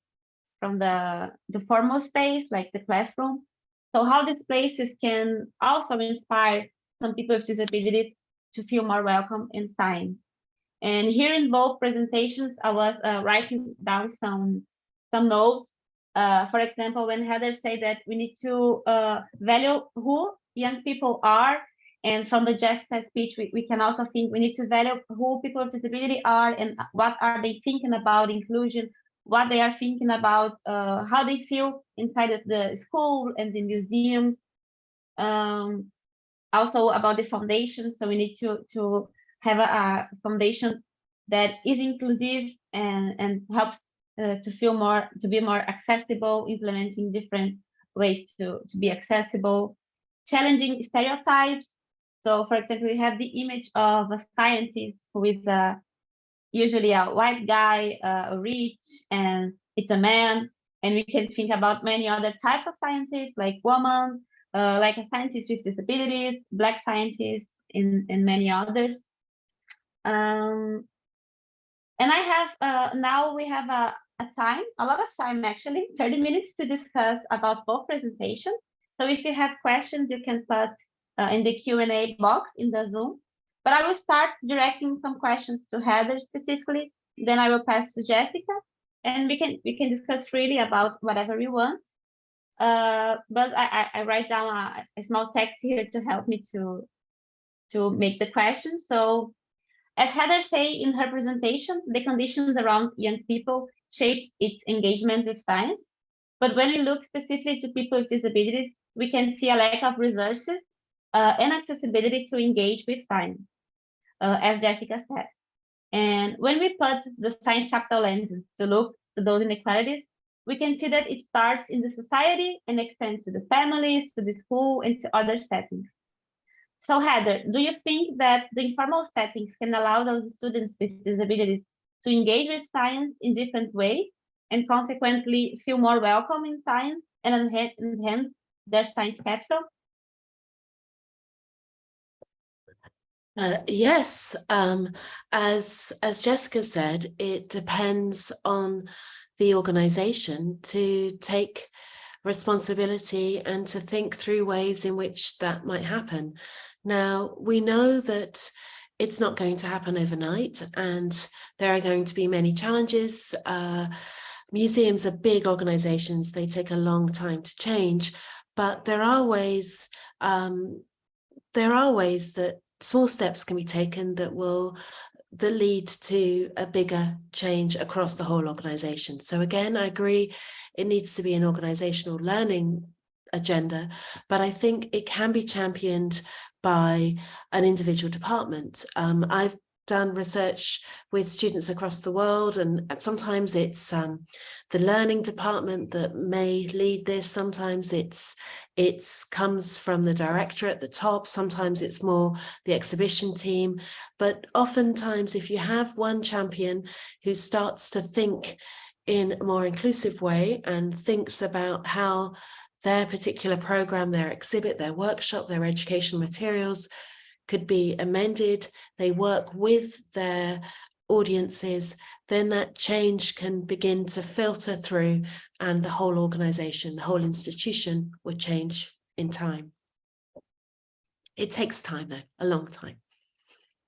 formal space, like the classroom. So how these places can also inspire some people with disabilities to feel more welcome in science. And here in both presentations, I was writing down some notes. For example, when Heather said that we need to value who young people are, and from the Jessica speech, we can also think we need to value who people with disability are and what are they thinking about inclusion, what they are thinking about, how they feel inside of the school and the museums. Also about the foundation, so we need to have a foundation that is inclusive and helps to be more accessible, implementing different ways to be accessible, challenging stereotypes. So, for example, we have the image of a scientist who is usually a white guy, rich, and it's a man. And we can think about many other types of scientists, like women, like a scientist with disabilities, Black scientists, and many others. And I have now we have a lot of time actually, 30 minutes to discuss about both presentations. So if you have questions, you can put in the Q&A box in the Zoom. But I will start directing some questions to Heather specifically. Then I will pass to Jessica, and we can discuss freely about whatever we want. But I write down a small text here to help me to to make the question. So as Heather said in her presentation, the conditions around young people shapes its engagement with science. But when we look specifically to people with disabilities, we can see a lack of resources and accessibility to engage with science, as Jessica said. And when we put the science capital lenses to look to those inequalities, we can see that it starts in the society and extends to the families, to the school, and to other settings. So Heather, do you think that the informal settings can allow those students with disabilities to engage with science in different ways and consequently feel more welcome in science and enhance their science capital? Yes, as Jessica said, it depends on the organization to take responsibility and to think through ways in which that might happen. Now, we know that it's not going to happen overnight, and there are going to be many challenges. Museums are big organizations, they take a long time to change, but there are ways that small steps can be taken that lead to a bigger change across the whole organization. So again, I agree, it needs to be an organizational learning agenda, but I think it can be championed by an individual department. I've done research with students across the world, and sometimes it's the learning department that may lead this. Sometimes it comes from the director at the top. Sometimes it's more the exhibition team. But oftentimes, if you have one champion who starts to think in a more inclusive way and thinks about how their particular program, their exhibit, their workshop, their educational materials could be amended, they work with their audiences, then that change can begin to filter through, and the whole organization, the whole institution would change in time. It takes time though, a long time.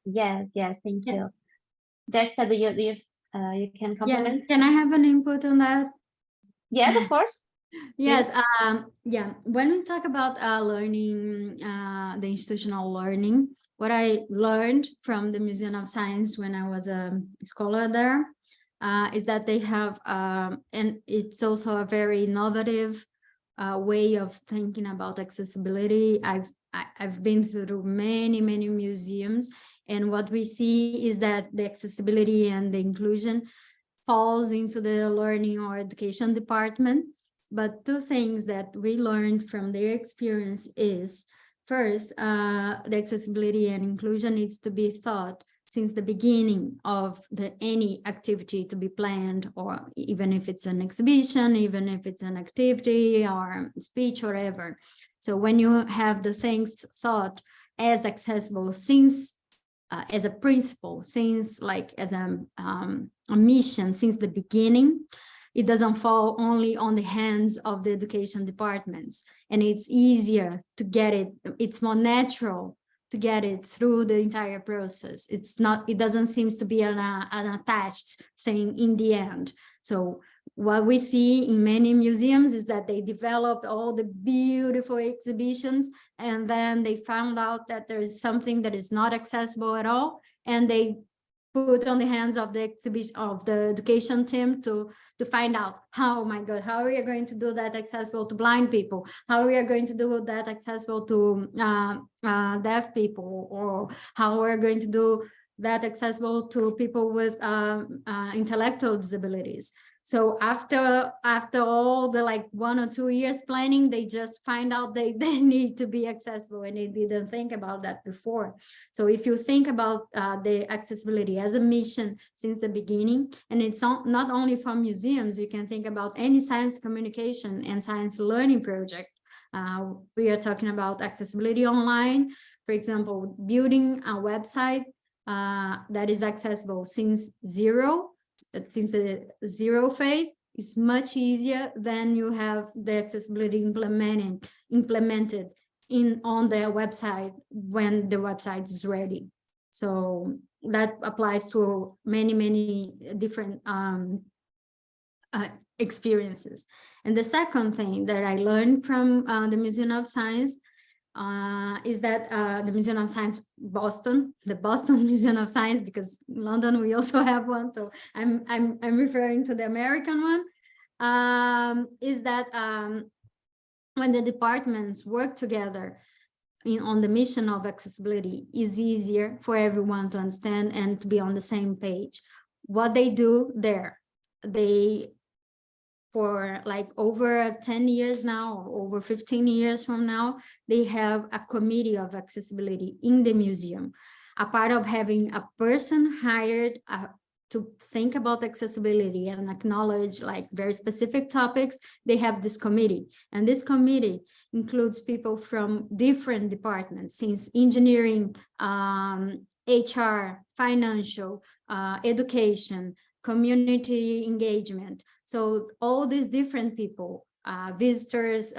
Yes, thank you. Jessica, do you can compliment? Can I have an input on that? Yes, of course. Yes, when we talk about learning, the institutional learning, what I learned from the Museum of Science when I was a scholar there is that they have, and it's also a very innovative way of thinking about accessibility. I've been through many museums, and what we see is that the accessibility and the inclusion falls into the learning or education department. But two things that we learned from their experience is, first, the accessibility and inclusion needs to be thought since the beginning of any activity to be planned, or even if it's an exhibition, even if it's an activity or speech or whatever. So when you have the things thought as accessible since as a principle, since like as a mission since the beginning, it doesn't fall only on the hands of the education departments, and it's easier to get it. It's more natural to get it through the entire process. It doesn't seem to be an attached thing in the end. So what we see in many museums is that they developed all the beautiful exhibitions, and then they found out that there is something that is not accessible at all, and they put on the hands of the exhibition of the education team to find out, oh my God, how are we going to do that accessible to blind people? How are we going to do that accessible to deaf people? Or how are we going to do that accessible to people with intellectual disabilities? So after all the like 1 or 2 years planning, they just find out they need to be accessible, and they didn't think about that before. So if you think about the accessibility as a mission since the beginning, and it's not only for museums, you can think about any science communication and science learning project. We are talking about accessibility online, for example, building a website that is accessible since the zero phase is much easier than you have the accessibility implemented on the website when the website is ready. So that applies to many different experiences. And the second thing that I learned from the Museum of Science is that the Museum of Science Boston, the Boston Museum of Science, because in London we also have one, so I'm referring to the American one, is that when the departments work together on the mission of accessibility, is easier for everyone to understand and to be on the same page. What they do there, for like over 10 years now, or over 15 years from now, they have a committee of accessibility in the museum. A part of having a person hired to think about accessibility and acknowledge like very specific topics, they have this committee. And this committee includes people from different departments, since engineering, HR, financial, education, community engagement. So all these different people, visitors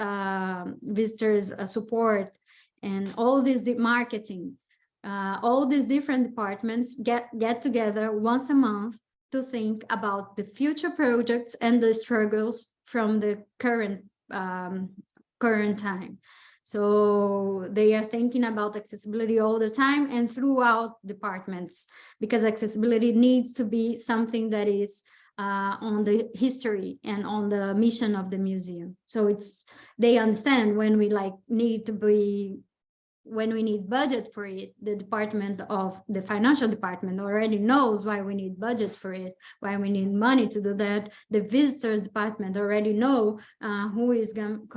support, and all these marketing, all these different departments get together once a month to think about the future projects and the struggles from the current time. So they are thinking about accessibility all the time and throughout departments, because accessibility needs to be something that is on the history and on the mission of the museum. So they understand when we need budget for it, the financial department already knows why we need budget for it, why we need money to do that. The visitors department already know who is going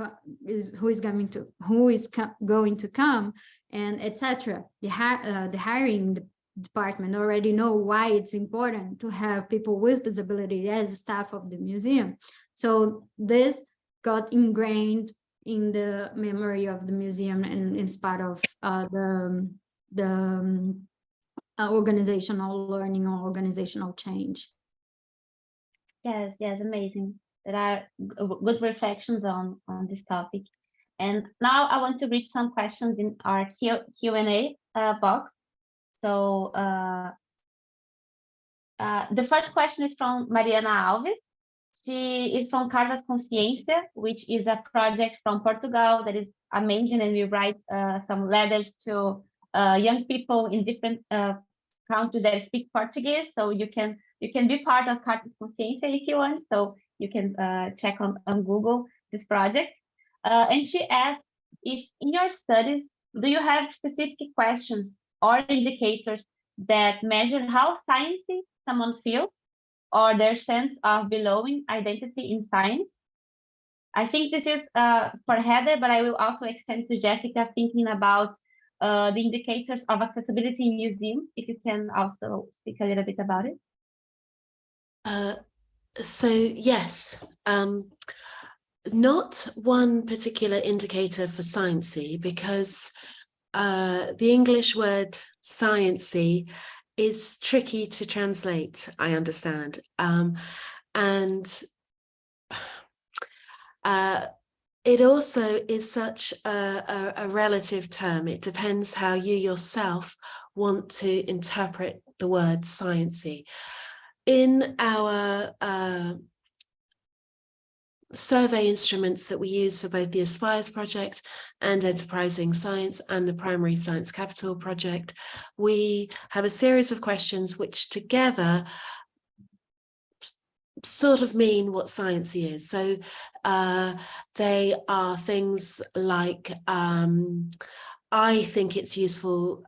to come, and etc. The hiring department already know why it's important to have people with disability as staff of the museum. So this got ingrained in the memory of the museum and in part of the organizational learning or organizational change. Yes, amazing. There are good reflections on this topic. And now I want to read some questions in our Q&A box. So the first question is from Mariana Alves. She is from Cartas Consciência, which is a project from Portugal that is amazing, and we write some letters to young people in different countries that speak Portuguese. So you can be part of Cartas Consciência if you want. So you can check on Google this project. And she asked, if in your studies, do you have specific questions or indicators that measure how sciencey someone feels, or their sense of belonging identity in science? I think this is for Heather, but I will also extend to Jessica, thinking about the indicators of accessibility in museums, if you can also speak a little bit about it. So yes, not one particular indicator for sciencey, because the English word sciencey is tricky to translate, I understand. And it also is such a relative term. It depends how you yourself want to interpret the word sciencey. In our survey instruments that we use for both the Aspires project and Enterprising Science and the Primary Science Capital project, we have a series of questions which together sort of mean what sciencey is. So they are things like, I think it's useful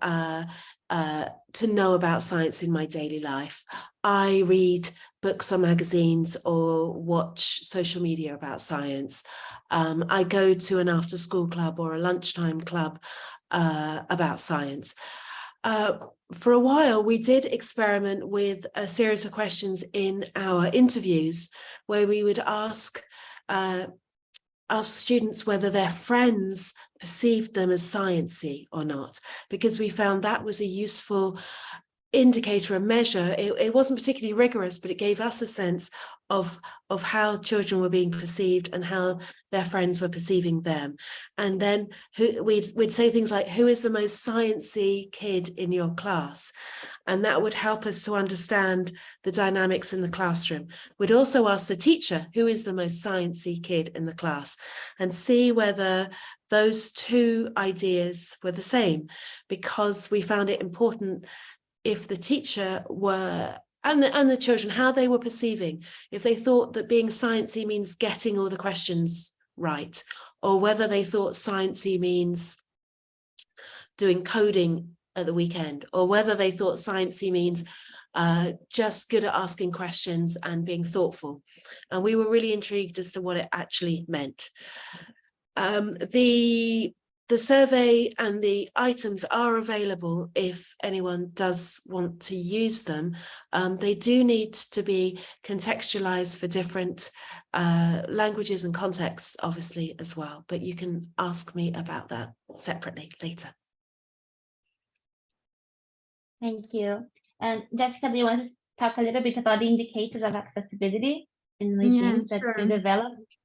to know about science in my daily life. I read books or magazines or watch social media about science. I go to an after-school club or a lunchtime club about science. For a while, we did experiment with a series of questions in our interviews where we would ask students whether their friends perceived them as sciencey or not, because we found that was a useful indicator, a measure. It wasn't particularly rigorous, but it gave us a sense of how children were being perceived and how their friends were perceiving them. And then we'd say things like, who is the most sciencey kid in your class? And that would help us to understand the dynamics in the classroom. We'd also ask the teacher, who is the most sciencey kid in the class, and see whether those two ideas were the same, because we found it important if the teacher were, and the children, how they were perceiving, if they thought that being sciencey means getting all the questions right, or whether they thought sciencey means doing coding at the weekend, or whether they thought sciencey means just good at asking questions and being thoughtful. And we were really intrigued as to what it actually meant. The survey and the items are available if anyone does want to use them. They do need to be contextualized for different languages and contexts, obviously, as well, but you can ask me about that separately later. Thank you. And Jessica, do you want to talk a little bit about the indicators of accessibility in museums that you developed?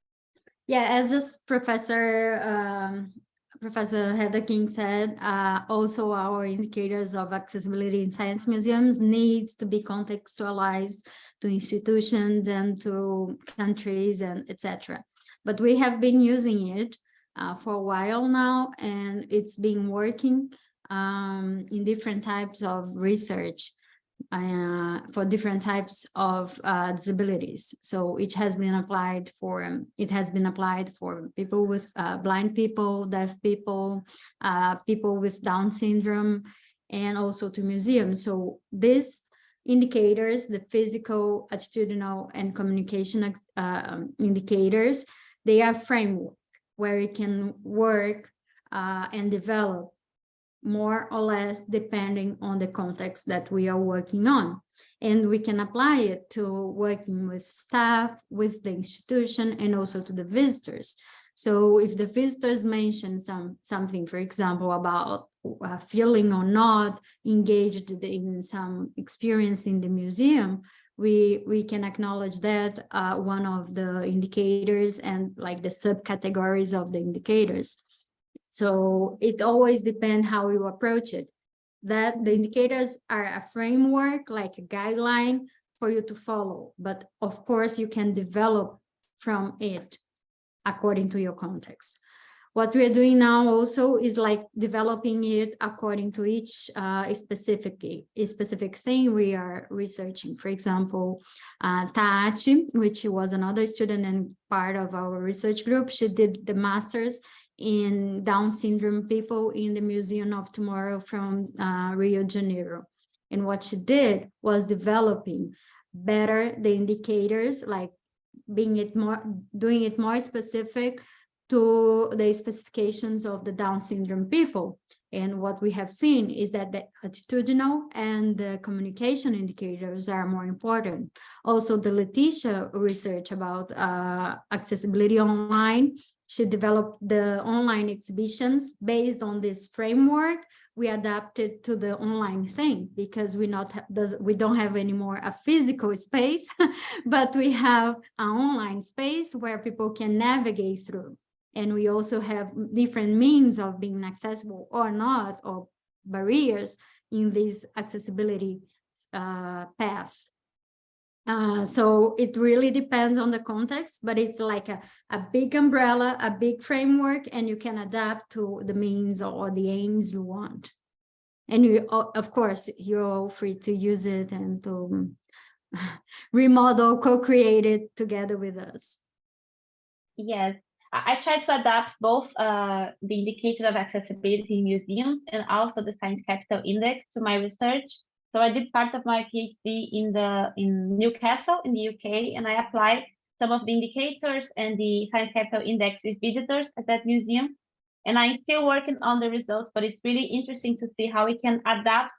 Yeah, as just Professor Heather King said, also our indicators of accessibility in science museums needs to be contextualized to institutions and to countries and etc. But we have been using it for a while now, and it's been working in different types of research for different types of disabilities. So it has been applied for people with blind people, deaf people, people with Down syndrome, and also to museums. So these indicators, the physical, attitudinal, and communication indicators, they are framework where you can work and develop more or less depending on the context that we are working on. And we can apply it to working with staff, with the institution, and also to the visitors. So if the visitors mention something, for example, about feeling or not engaged in some experience in the museum, we can acknowledge that one of the indicators and like the subcategories of the indicators. So it always depends how you approach it. That the indicators are a framework, like a guideline for you to follow. But of course, you can develop from it according to your context. What we are doing now also is like developing it according to each specific thing we are researching. For example, Tati, which was another student and part of our research group, she did the master's in Down syndrome people in the Museum of Tomorrow from Rio de Janeiro. And what she did was developing better the indicators, like doing it more specific to the specifications of the Down syndrome people. And what we have seen is that the attitudinal and the communication indicators are more important. Also, the Leticia research about accessibility online, she developed the online exhibitions based on this framework. We adapted to the online thing because we don't have anymore a physical space, but we have an online space where people can navigate through. And we also have different means of being accessible or not, or barriers in this accessibility path. So it really depends on the context, but it's like a big umbrella, a big framework, and you can adapt to the means or the aims you want. And you, of course, you're all free to use it and to remodel, co-create it together with us. Yes, I try to adapt both the indicator of accessibility in museums and also the Science Capital Index to my research. So I did part of my PhD in Newcastle in the UK, and I applied some of the indicators and the Science Capital Index with visitors at that museum. And I'm still working on the results, but it's really interesting to see how we can adapt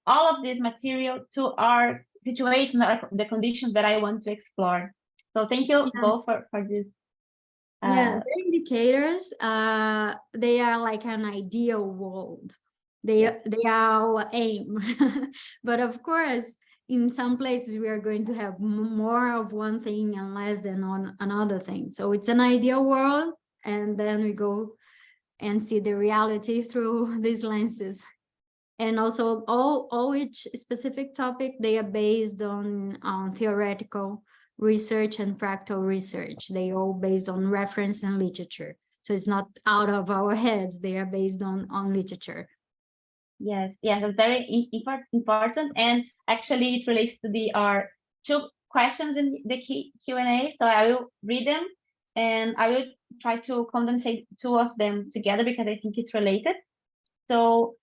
all of this material to our situation, or the conditions that I want to explore. So thank you both for this. Yeah, the indicators, they are like an ideal world. They are our aim. But of course, in some places we are going to have more of one thing and less than on another thing. So it's an ideal world, and then we go and see the reality through these lenses. And also all each specific topic, they are based on theoretical research and practical research. They all based on reference and literature. So it's not out of our heads, they are based on literature. Yes, that's very important. And actually it relates to our two questions in the Q&A. So I will read them and I will try to condensate two of them together because I think it's related. So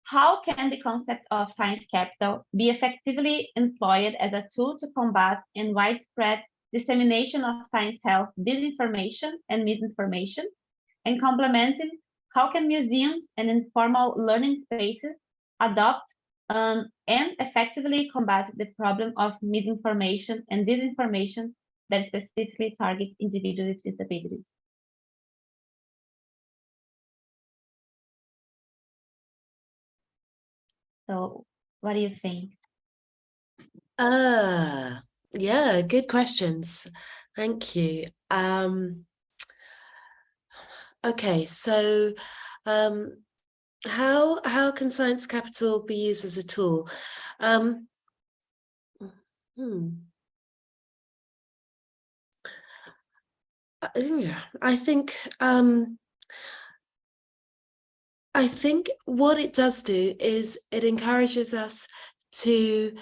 how can the concept of science capital be effectively employed as a tool to combat and widespread dissemination of science health disinformation and misinformation? And complementing, how can museums and informal learning spaces adopt and effectively combat the problem of misinformation and disinformation that specifically target individuals with disabilities? So what do you think? Yeah, good questions. Thank you. Okay, so how can Science Capital be used as a tool? I think what it does do is it encourages us to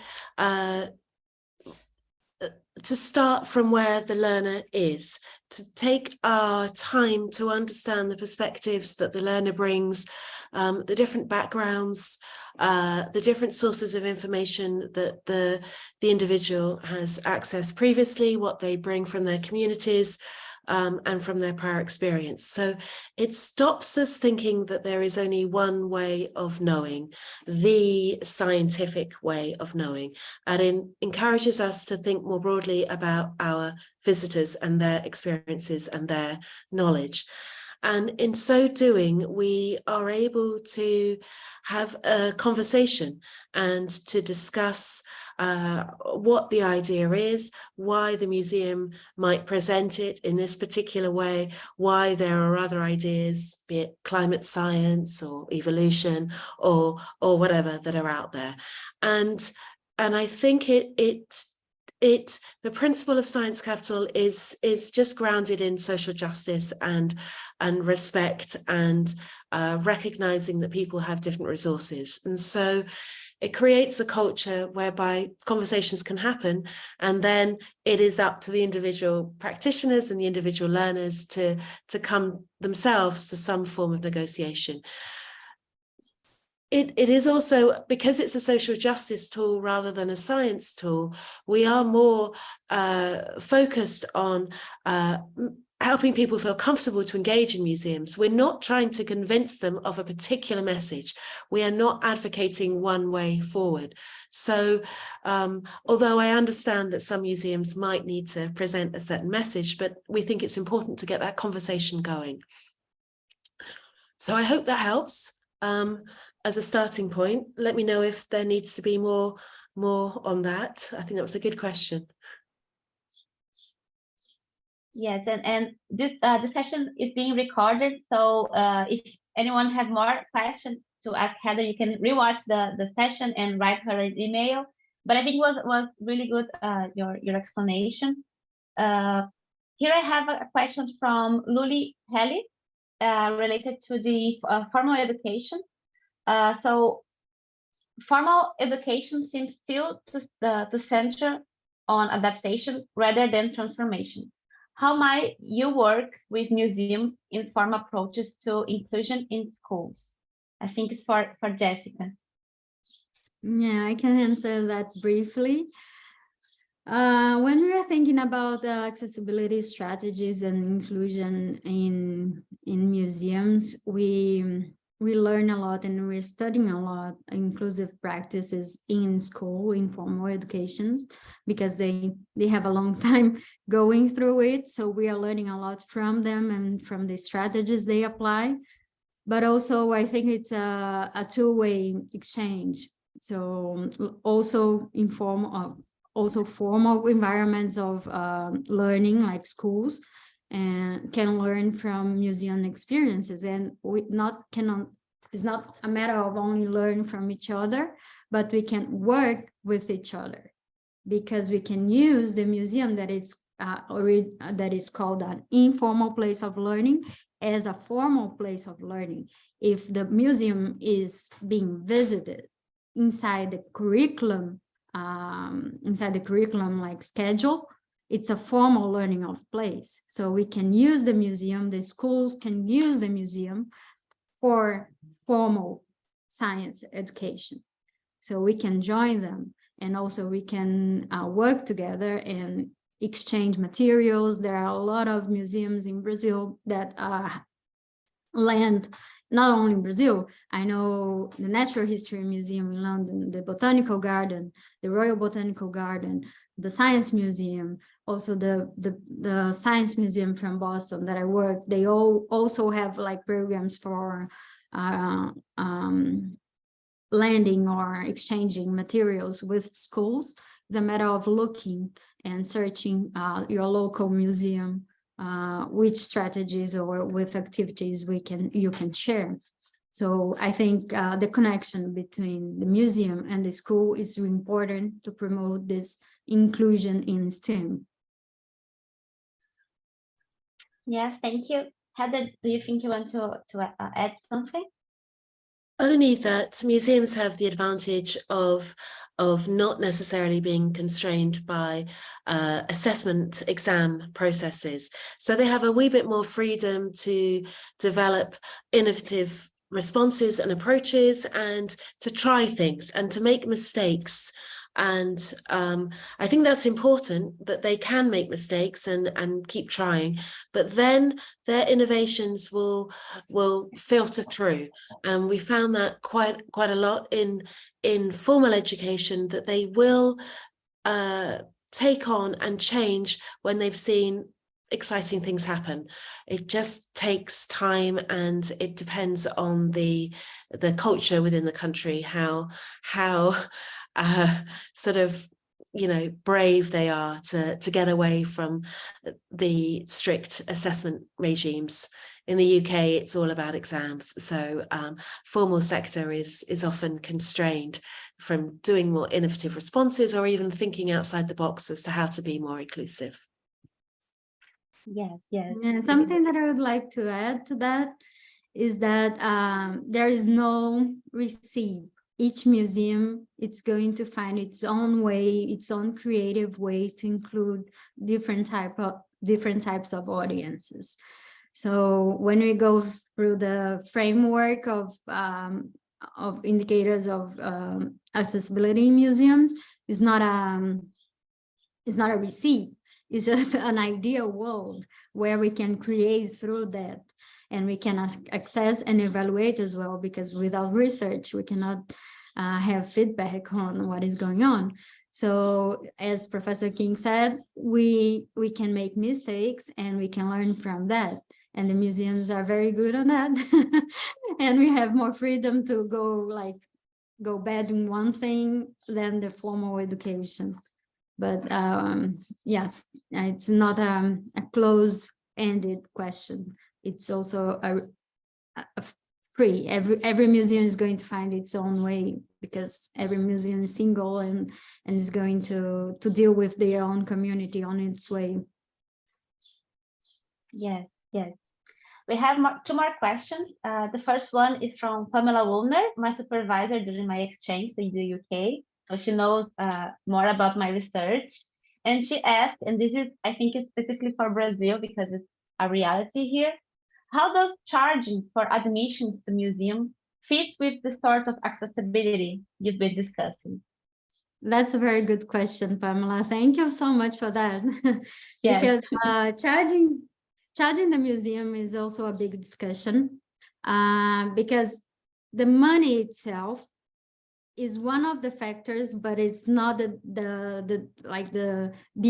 start from where the learner is, to take our time to understand the perspectives that the learner brings, the different backgrounds, the different sources of information that the individual has accessed previously, what they bring from their communities, and from their prior experience. So it stops us thinking that there is only one way of knowing, the scientific way of knowing, and it encourages us to think more broadly about our visitors and their experiences and their knowledge. And in so doing, we are able to have a conversation and to discuss what the idea is, why the museum might present it in this particular way, why there are other ideas, be it climate science or evolution or whatever that are out there. And I think the principle of Science Capital is just grounded in social justice and respect and recognizing that people have different resources. And so it creates a culture whereby conversations can happen, and then it is up to the individual practitioners and the individual learners to come themselves to some form of negotiation. It is also, because it's a social justice tool rather than a science tool, we are more focused on helping people feel comfortable to engage in museums. We're not trying to convince them of a particular message. We are not advocating one way forward. So although I understand that some museums might need to present a certain message, but we think it's important to get that conversation going. So I hope that helps. As a starting point, let me know if there needs to be more on that. I think that was a good question. Yes, and this discussion is being recorded, so if anyone have more questions to ask Heather, you can rewatch the session and write her an email. But I think it was really good, your explanation. Here I have a question from Luli Helly related to the formal education. So formal education seems still to center on adaptation rather than transformation. How might you work with museums in form approaches to inclusion in schools? I think it's for Jessica. Yeah, I can answer that briefly. When we are thinking about the accessibility strategies and inclusion in museums, we learn a lot and we're studying a lot inclusive practices in school, in formal educations, because they have a long time going through it. So we are learning a lot from them and from the strategies they apply. but also I think it's a two-way exchange. So also formal environments of learning, like schools, and can learn from museum experiences, and it's not a matter of only learn from each other, but we can work with each other, because we can use the museum that is called an informal place of learning as a formal place of learning. If the museum is being visited inside the curriculum like schedule, it's a formal learning of place. So we can use the museum, the schools can use the museum for formal science education. So we can join them, and also we can work together and exchange materials. There are a lot of museums in Brazil that land, not only in Brazil. I know the Natural History Museum in London, the Botanical Garden, the Royal Botanical Garden, the Science Museum, also the Science Museum from Boston that I work. They all also have like programs for lending or exchanging materials with schools. It's a matter of looking and searching your local museum, which strategies or with activities you can share. So I think the connection between the museum and the school is really important to promote this inclusion in STEM. Yes, thank you. Heather, do you think you want to add something? Only that museums have the advantage of not necessarily being constrained by assessment exam processes. So they have a wee bit more freedom to develop innovative responses and approaches, and to try things and to make mistakes. And I think that's important, that they can make mistakes and keep trying, but then their innovations will filter through. And we found that quite a lot in formal education, that they will take on and change when they've seen exciting things happen. It just takes time, and it depends on the culture within the country, how sort of, you know, brave they are to get away from the strict assessment regimes. In the UK, it's all about exams. So formal sector is often constrained from doing more innovative responses, or even thinking outside the box as to how to be more inclusive. Yes, yes. And something that I would like to add to that is that there is no receipt. Each museum, it's going to find its own way, its own creative way to include different types of audiences. So when we go through the framework of indicators of accessibility in museums, it's not a receipt. It's just an ideal world where we can create through that, and we can access and evaluate as well, because without research, we cannot have feedback on what is going on. So as Professor King said, we can make mistakes and we can learn from that. And the museums are very good on that. And we have more freedom to go bad in one thing than the formal education. But yes, it's not a closed-ended question. It's also a free. Every museum is going to find its own way, because every museum is single and is going to deal with their own community on its way. Yes, yes. We have two more questions. The first one is from Pamela Woolner, my supervisor during my exchange in the UK. So she knows more about my research. And she asked, and this is, I think, it's specifically for Brazil because it's a reality here. How does charging for admissions to museums fit with the sort of accessibility you've been discussing? That's a very good question, Pamela. Thank you so much for that. Yes. Because charging the museum is also a big discussion, because the money itself is one of the factors, but it's not the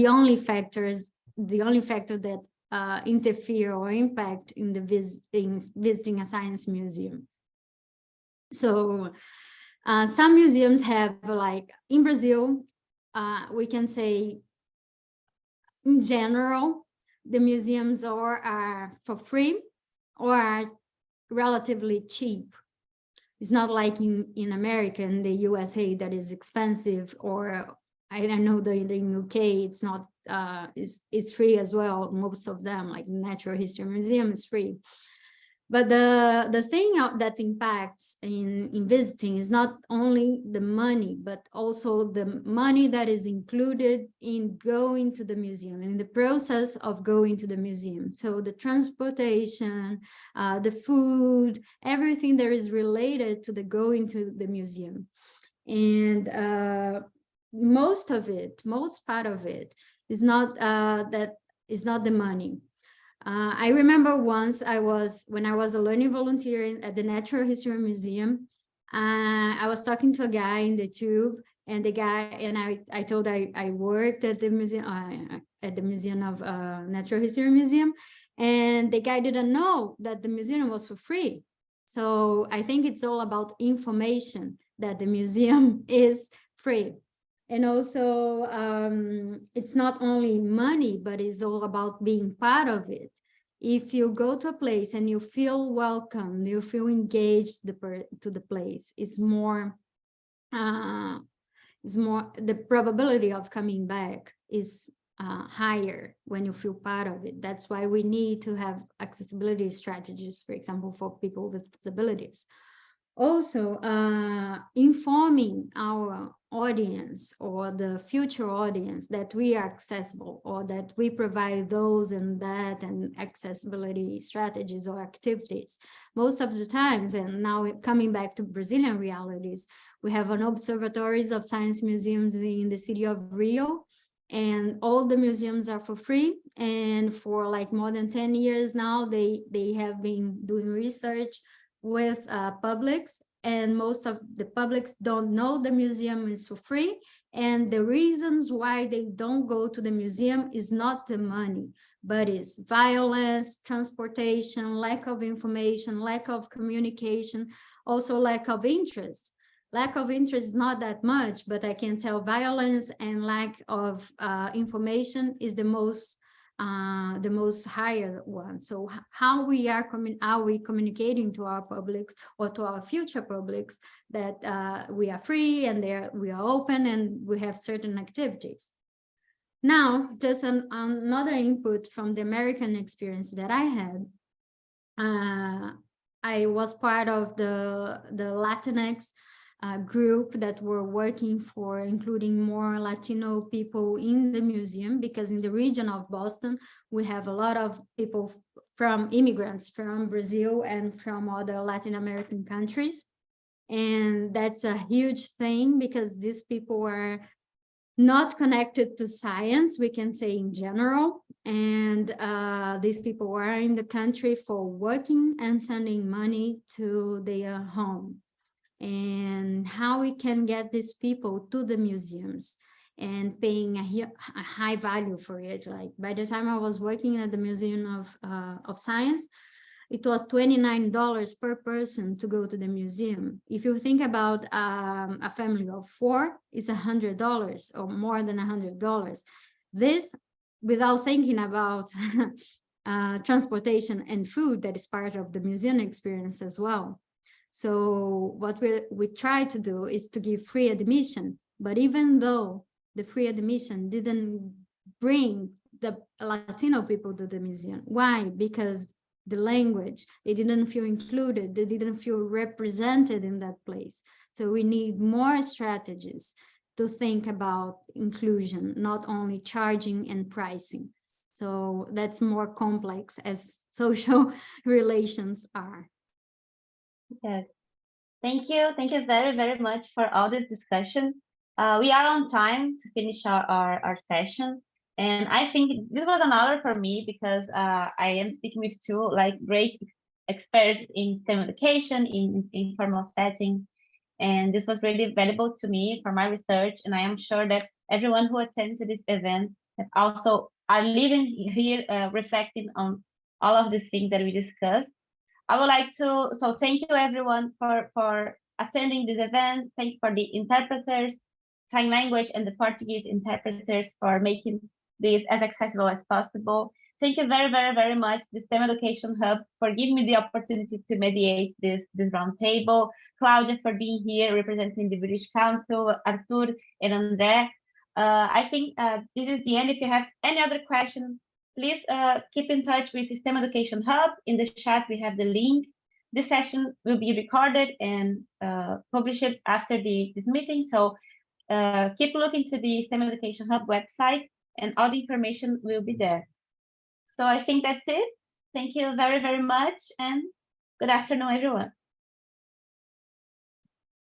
only factor that interfere or impact in the visiting a science museum. So some museums have, like in Brazil, we can say in general, the museums are for free or are relatively cheap. It's not like in America and the USA that is expensive, or I don't know, in the UK it's not, it's free as well. Most of them, like Natural History Museum, is free. But the thing that impacts in visiting is not only the money, but also the money that is included in going to the museum, in the process of going to the museum. So the transportation, the food, everything that is related to the going to the museum. And most part of it is not the money. I remember once when I was a learning volunteer at the Natural History Museum, I was talking to a guy in the tube, and the guy, and I told I worked at the museum, of Natural History Museum, and the guy didn't know that the museum was for free. So I think it's all about information that the museum is free. And also, it's not only money, but it's all about being part of it. If you go to a place and you feel welcome, you feel engaged to the place, it's more, the probability of coming back is higher when you feel part of it. That's why we need to have accessibility strategies, for example, for people with disabilities. Also, informing our audience or the future audience that we are accessible, or that we provide those and that and accessibility strategies or activities. Most of the times, and now coming back to Brazilian realities, we have an observatories of science museums in the city of Rio, and all the museums are for free. And for like more than 10 years now, they have been doing research with publics, and most of the publics don't know the museum is for free. And the reasons why they don't go to the museum is not the money, but it's violence, transportation, lack of information, lack of communication, also lack of interest. Lack of interest is not that much, but I can tell violence and lack of information is the most higher one. So how are we communicating to our publics or to our future publics that we are free and we are open and we have certain activities. Now, just another input from the American experience that I had. I was part of the Latinx group that were working for including more Latino people in the museum, because in the region of Boston, we have a lot of people from immigrants from Brazil and from other Latin American countries. And that's a huge thing, because these people are not connected to science, we can say in general. And these people are in the country for working and sending money to their home. And how we can get these people to the museums and paying a high value for it. Like by the time I was working at the Museum of Science, it was $29 per person to go to the museum. If you think about a family of 4, it's $100 or more than $100. This without thinking about transportation and food that is part of the museum experience as well. So what we try to do is to give free admission, but even though the free admission didn't bring the Latino people to the museum. Why? Because the language, they didn't feel included, they didn't feel represented in that place. So we need more strategies to think about inclusion, not only charging and pricing. So that's more complex as social relations are. Yes, thank you very, very much for all this discussion. We are on time to finish our session, and I think this was an honor for me, because I am speaking with two great experts in STEM education, in informal setting, and this was really valuable to me for my research, and I am sure that everyone who attended this event have also are living here, reflecting on all of these things that we discussed. I would like to, so thank you everyone for attending this event. Thank you for the interpreters, sign language, and the Portuguese interpreters for making this as accessible as possible. Thank you very, very, very much, the STEM Education Hub, for giving me the opportunity to mediate this roundtable. Claudia for being here representing the British Council, Artur and André. I think this is the end. If you have any other questions, please keep in touch with the STEM Education Hub. In the chat, we have the link. This session will be recorded and published after this meeting. So keep looking to the STEM Education Hub website, and all the information will be there. So I think that's it. Thank you very, very much, and good afternoon, everyone.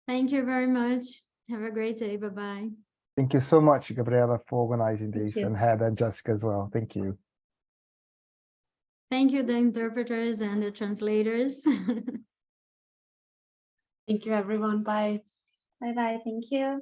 Thank you very much. Have a great day. Bye-bye. Thank you so much, Gabriela, for organizing Thank this, you. and Heather and Jessica as well. Thank you. Thank you, the interpreters and the translators. Thank you, everyone. Bye. Bye-bye. Thank you.